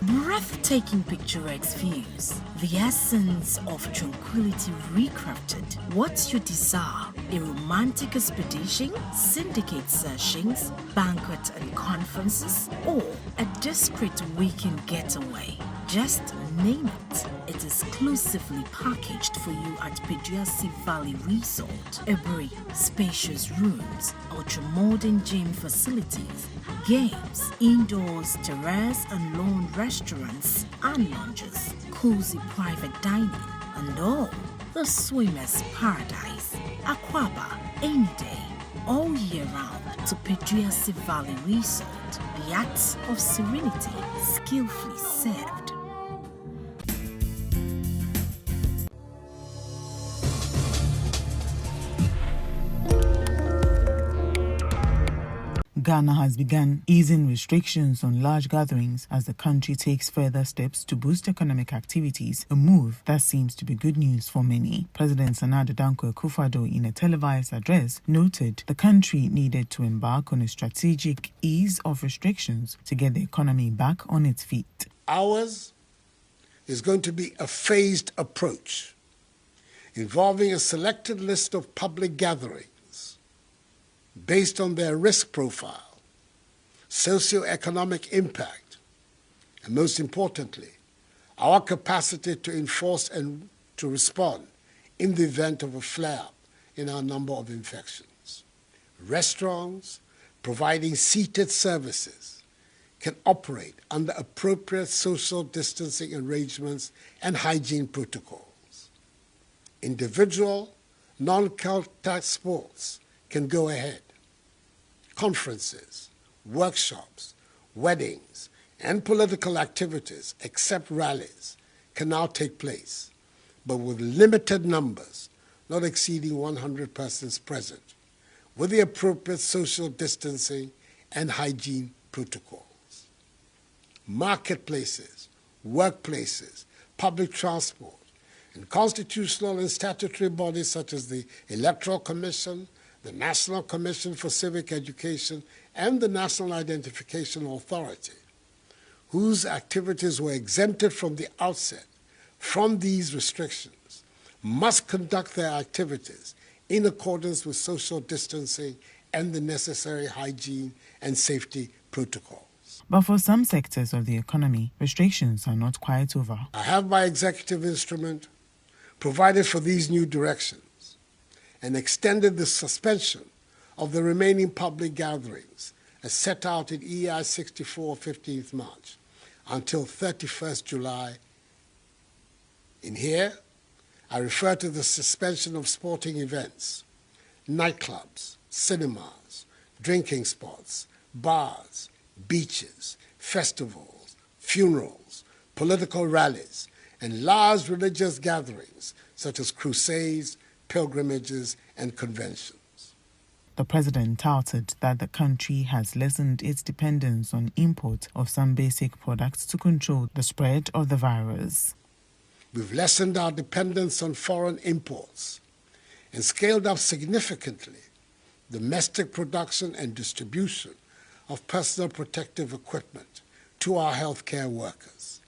Breathtaking picturesque views, the essence of tranquility recrafted. What's your desire? A romantic expedition, syndicate sessions, banquets and conferences, or a discreet weekend getaway? Just name it. It is exclusively packaged for you at Peduasi Valley Resort. Every spacious rooms, ultra-modern gym facilities, games, indoors, terrace and lawn restaurants and lounges, cozy private dining, and all the swimmer's paradise. Aquaba, any day, all year round to Peduasi Valley Resort. The acts of serenity, skillfully served. Ghana has begun easing restrictions on large gatherings as the country takes further steps to boost economic activities, a move that seems to be good news for many. President Nana Dankwa Akufo-Addo, in a televised address, noted the country needed to embark on a strategic ease of restrictions to get the economy back on its feet. Ours is going to be a phased approach involving a selected list of public gatherings based on their risk profile, socio-economic impact, and most importantly, our capacity to enforce and to respond in the event of a flare-up in our number of infections. Restaurants providing seated services can operate under appropriate social distancing arrangements and hygiene protocols. Individual, non-contact sports can go ahead. Conferences, workshops, weddings, and political activities, except rallies, can now take place, but with limited numbers, not exceeding 100 persons present, with the appropriate social distancing and hygiene protocols. Marketplaces, workplaces, public transport, and constitutional and statutory bodies such as the Electoral Commission, the National Commission for Civic Education, and the National Identification Authority, whose activities were exempted from the outset from these restrictions, must conduct their activities in accordance with social distancing and the necessary hygiene and safety protocols. But for some sectors of the economy, restrictions are not quite over. I have by executive instrument provided for these new directions and extended the suspension of the remaining public gatherings as set out in EI 64 15th March until 31st July. In here, I refer to the suspension of sporting events, nightclubs, cinemas, drinking spots, bars, beaches, festivals, funerals, political rallies, and large religious gatherings such as crusades, pilgrimages, and conventions. The president touted that the country has lessened its dependence on import of some basic products to control the spread of the virus. We've lessened our dependence on foreign imports and scaled up significantly domestic production and distribution of personal protective equipment to our healthcare workers.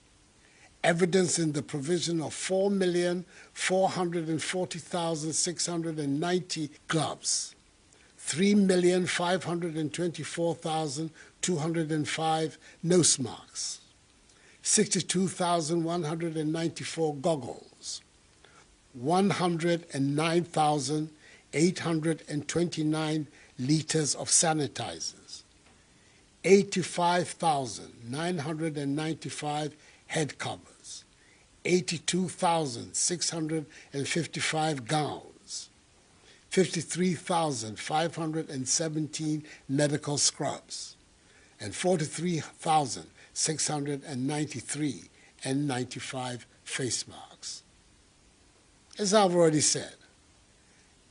Evidence in the provision of 4,440,690 gloves, 3,524,205 nose masks, 62,194 goggles, 109,829 liters of sanitizers, 85,995 head covers, 82,655 gowns, 53,517 medical scrubs, and 43,693 N95 face masks. As I've already said,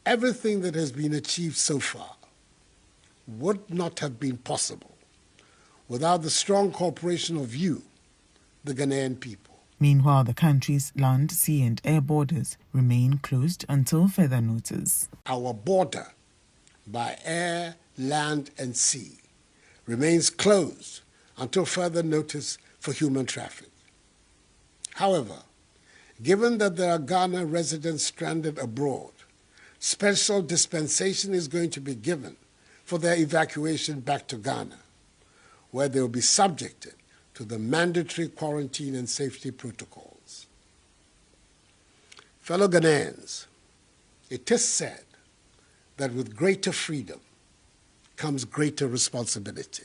everything that has been achieved so far would not have been possible without the strong cooperation of you, the Ghanaian people. Meanwhile, the country's land, sea and air borders remain closed until further notice. Our border by air, land and sea remains closed until further notice for human traffic. However, given that there are Ghana residents stranded abroad, special dispensation is going to be given for their evacuation back to Ghana, where they will be subjected to the mandatory quarantine and safety protocols. Fellow Ghanaians, it is said that with greater freedom comes greater responsibility.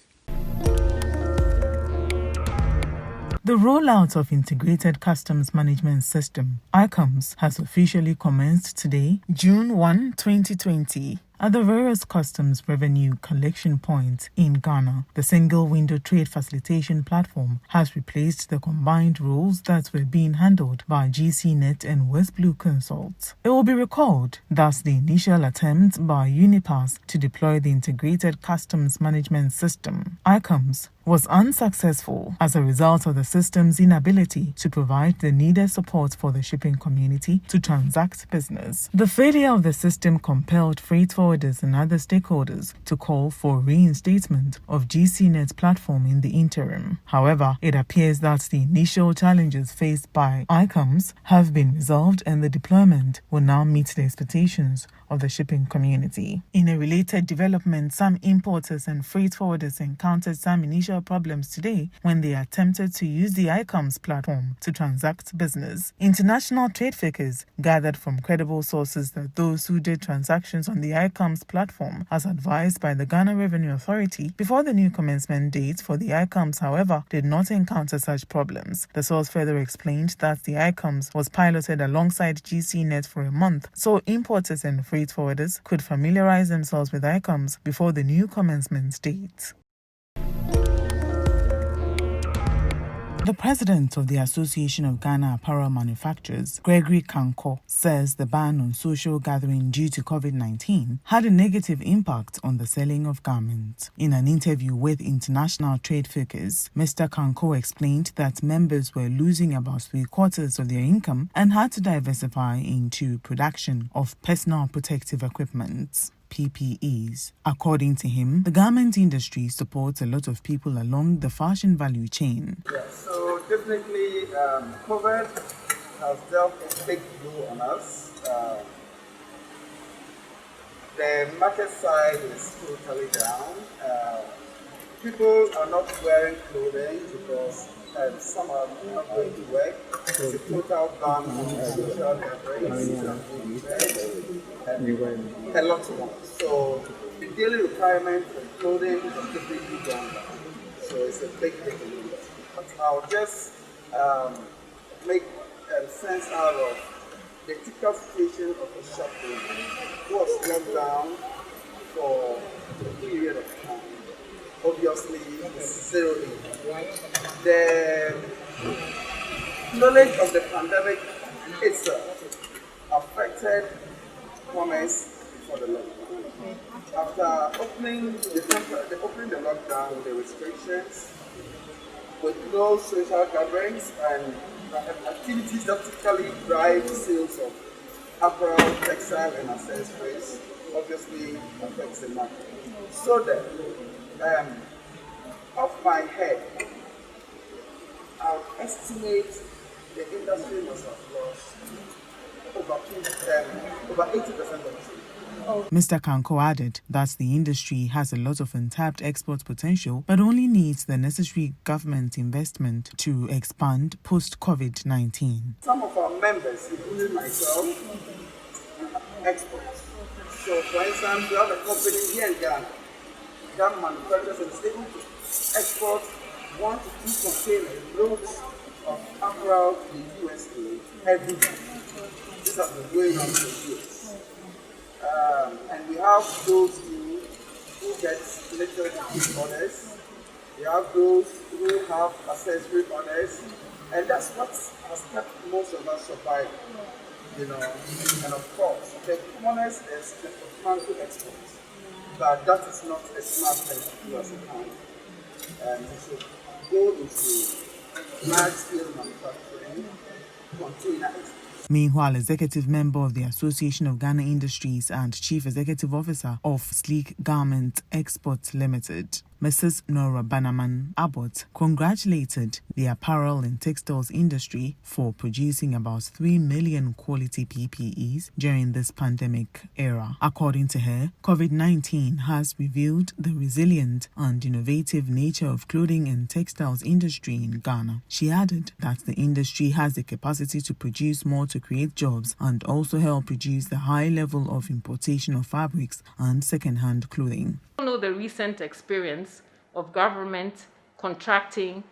The rollout of Integrated Customs Management System, ICUMS, has officially commenced today, June 1, 2020. At the various customs revenue collection points in Ghana, the single window trade facilitation platform has replaced the combined roles that were being handled by GCNet and West Blue Consult. It will be recalled that the initial attempt by Unipass to deploy the Integrated Customs Management System, ICUMS, was unsuccessful as a result of the system's inability to provide the needed support for the shipping community to transact business. The failure of the system compelled freight forwarders and other stakeholders to call for reinstatement of GCNet's platform in the interim. However, it appears that the initial challenges faced by ICUMS have been resolved and the deployment will now meet the expectations of the shipping community. In a related development, some importers and freight forwarders encountered some initial problems today when they attempted to use the ICUMS platform to transact business. International trade figures gathered from credible sources that those who did transactions on the ICUMS platform, as advised by the Ghana Revenue Authority before the new commencement date for the ICUMS, however, did not encounter such problems. The source further explained that the ICUMS was piloted alongside GCNet for a month, so importers and freight forwarders could familiarize themselves with ICUMS before the new commencement date. The president of the Association of Ghana Apparel Manufacturers, Gregory Kanko, says the ban on social gathering due to COVID-19 had a negative impact on the selling of garments. In an interview with International Trade Figures, Mr. Kanko explained that members were losing about 3/4 of their income and had to diversify into production of personal protective equipment. PPEs. According to him, the garment industry supports a lot of people along the fashion value chain. Yeah, so definitely COVID has dealt a big blow on us. The market side is totally down. People are not wearing clothing because some are not going to work. It's a total ban on social gatherings and a lot more. So the daily requirement of clothing is completely gone down. So it's a big move. But I'll just make sense out of the typical situation of a shop who was locked down for a period of time. Obviously, it's 0 income. The knowledge of the pandemic itself affected commerce for the lockdown. After opening the lockdown with the restrictions, with no social gatherings and activities that typically drive sales of apparel, textile, and accessories, obviously affects the market. So that off my head, I'll estimate the industry must have lost over 80% of it. Mr. Kanko added that the industry has a lot of untapped export potential but only needs the necessary government investment to expand post-COVID-19. Some of our members, including myself, export. So, for instance, we have a company here in Ghana that manufactures and is able to export 1 to 2 container loads of apparel to the USA every day. This has been going on for years. And we have those who get limited orders. We have those who have accessory orders. And that's what has kept most of us surviving. And of course, the commonest is the mango exports. But that is not a smart thing to do as a country. And we should go into large-scale manufacturing, container exports. Meanwhile, Executive Member of the Association of Ghana Industries and Chief Executive Officer of Sleek Garment Export Limited, Mrs. Nora Banaman Abbott, congratulated the apparel and textiles industry for producing about 3 million quality PPEs during this pandemic era. According to her, COVID-19 has revealed the resilient and innovative nature of clothing and textiles industry in Ghana. She added that the industry has the capacity to produce more to create jobs and also help reduce the high level of importation of fabrics and second-hand clothing. Know the recent experience of government contracting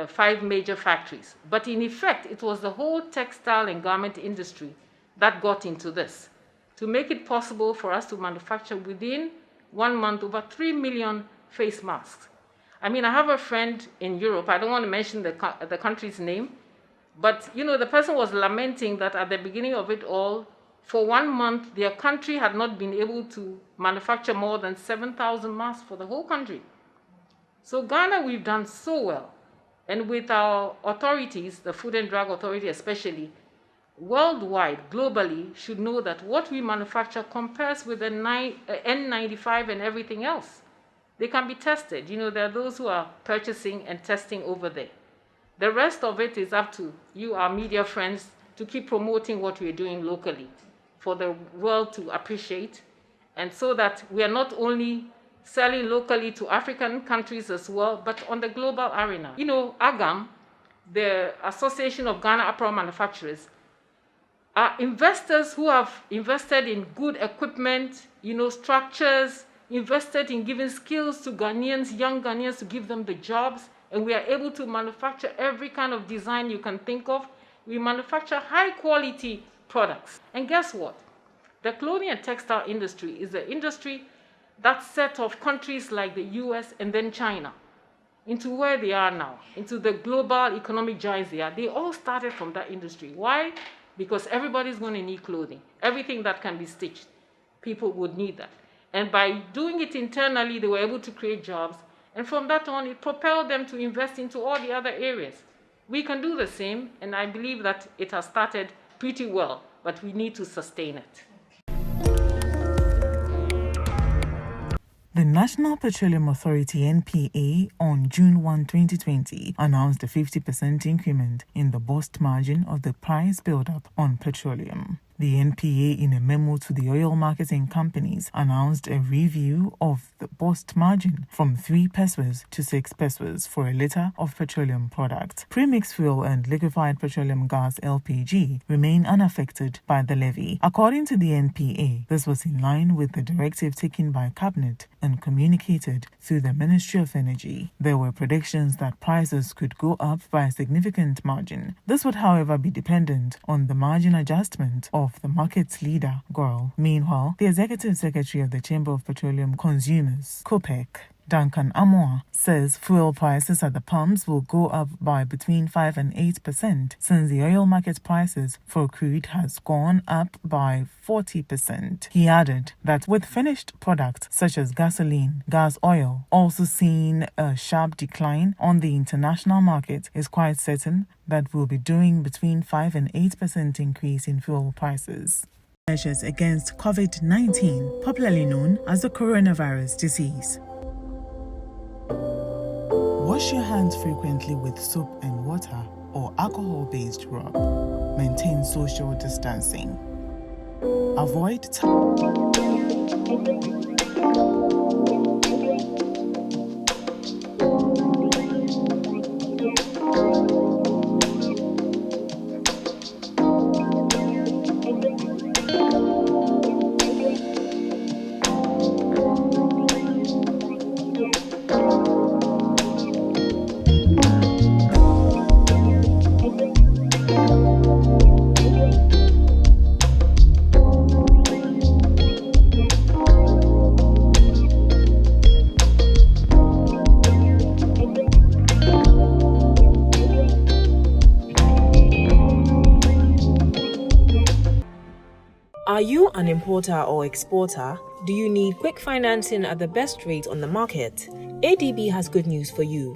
5 major factories. But in effect, it was the whole textile and garment industry that got into this to make it possible for us to manufacture within 1 month over 3 million face masks. I mean, I have a friend in Europe, I don't want to mention the country's name, but the person was lamenting that at the beginning of it all, for 1 month, their country had not been able to manufacture more than 7,000 masks for the whole country. So Ghana, we've done so well. And with our authorities, the Food and Drug Authority especially, worldwide, globally, should know that what we manufacture compares with the N95 and everything else. They can be tested. There are those who are purchasing and testing over there. The rest of it is up to you, our media friends, to keep promoting what we're doing locally for the world to appreciate, and so that we are not only selling locally to African countries as well, but on the global arena. AGAM, the Association of Ghana Apparel Manufacturers, are investors who have invested in good equipment, structures, invested in giving skills to Ghanaians, young Ghanaians, to give them the jobs, and we are able to manufacture every kind of design you can think of. We manufacture high quality products. And guess what? The clothing and textile industry is the industry that set off countries like the US and then China into where they are now, into the global economic giants they are. They all started from that industry. Why? Because everybody's going to need clothing. Everything that can be stitched, people would need that. And by doing it internally, they were able to create jobs. And from that on, it propelled them to invest into all the other areas. We can do the same, and I believe that it has started pretty well, but we need to sustain it. The National Petroleum Authority (NPA) on June 1, 2020 announced a 50% increment in the bust margin of the price build-up on petroleum. The NPA, in a memo to the oil marketing companies, announced a review of the bust margin from 3 pesos to 6 pesos for a litre of petroleum product. Premixed fuel and liquefied petroleum gas (LPG) remain unaffected by the levy. According to the NPA, this was in line with the directive taken by Cabinet and communicated through the Ministry of Energy. There were predictions that prices could go up by a significant margin. This would, however, be dependent on the margin adjustment of the market's leader, GOIL. Meanwhile, the Executive Secretary of the Chamber of Petroleum Consumers, COPEC, Duncan Amoah, says fuel prices at the pumps will go up by between 5 and 8% since the oil market prices for crude has gone up by 40%. He added that with finished products such as gasoline, gas oil also seeing a sharp decline on the international market, is quite certain that we'll be doing between 5 and 8% increase in fuel prices. Measures against COVID-19, popularly known as the coronavirus disease. Wash your hands frequently with soap and water or alcohol-based rub. Maintain social distancing. Avoid Are you an importer or exporter? Do you need quick financing at the best rate on the market? ADB has good news for you.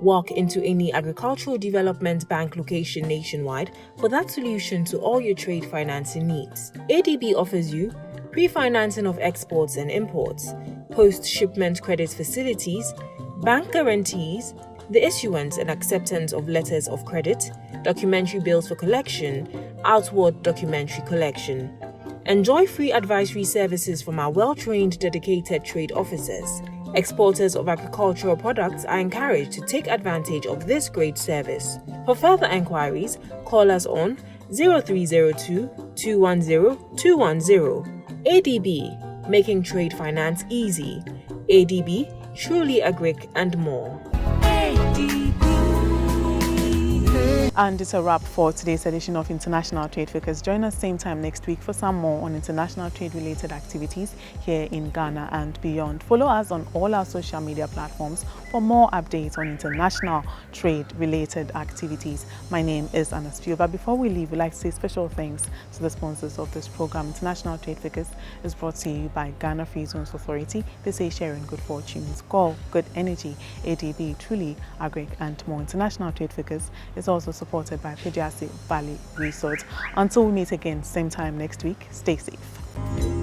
Walk into any agricultural development bank location nationwide for that solution to all your trade financing needs. ADB offers you pre-financing of exports and imports, post-shipment credit facilities, bank guarantees, the issuance and acceptance of letters of credit, documentary bills for collection, outward documentary collection. Enjoy free advisory services from our well-trained, dedicated trade officers. Exporters of agricultural products are encouraged to take advantage of this great service. For further enquiries, call us on 0302 210 210. ADB, making trade finance easy. ADB, truly agric and more. And it's a wrap for today's edition of International Trade Focus. Join us same time next week for some more on international trade-related activities here in Ghana and beyond. Follow us on all our social media platforms for more updates on international trade-related activities. My name is Anna Spio. But before we leave, we'd like to say special thanks to the sponsors of this program. International Trade Focus is brought to you by Ghana Free Zones Authority. They say sharing good fortunes, call good energy, ADB, truly agric and more. International Trade Focus is also supported by Pejasi Valley Resort. Until we meet again, same time next week, stay safe.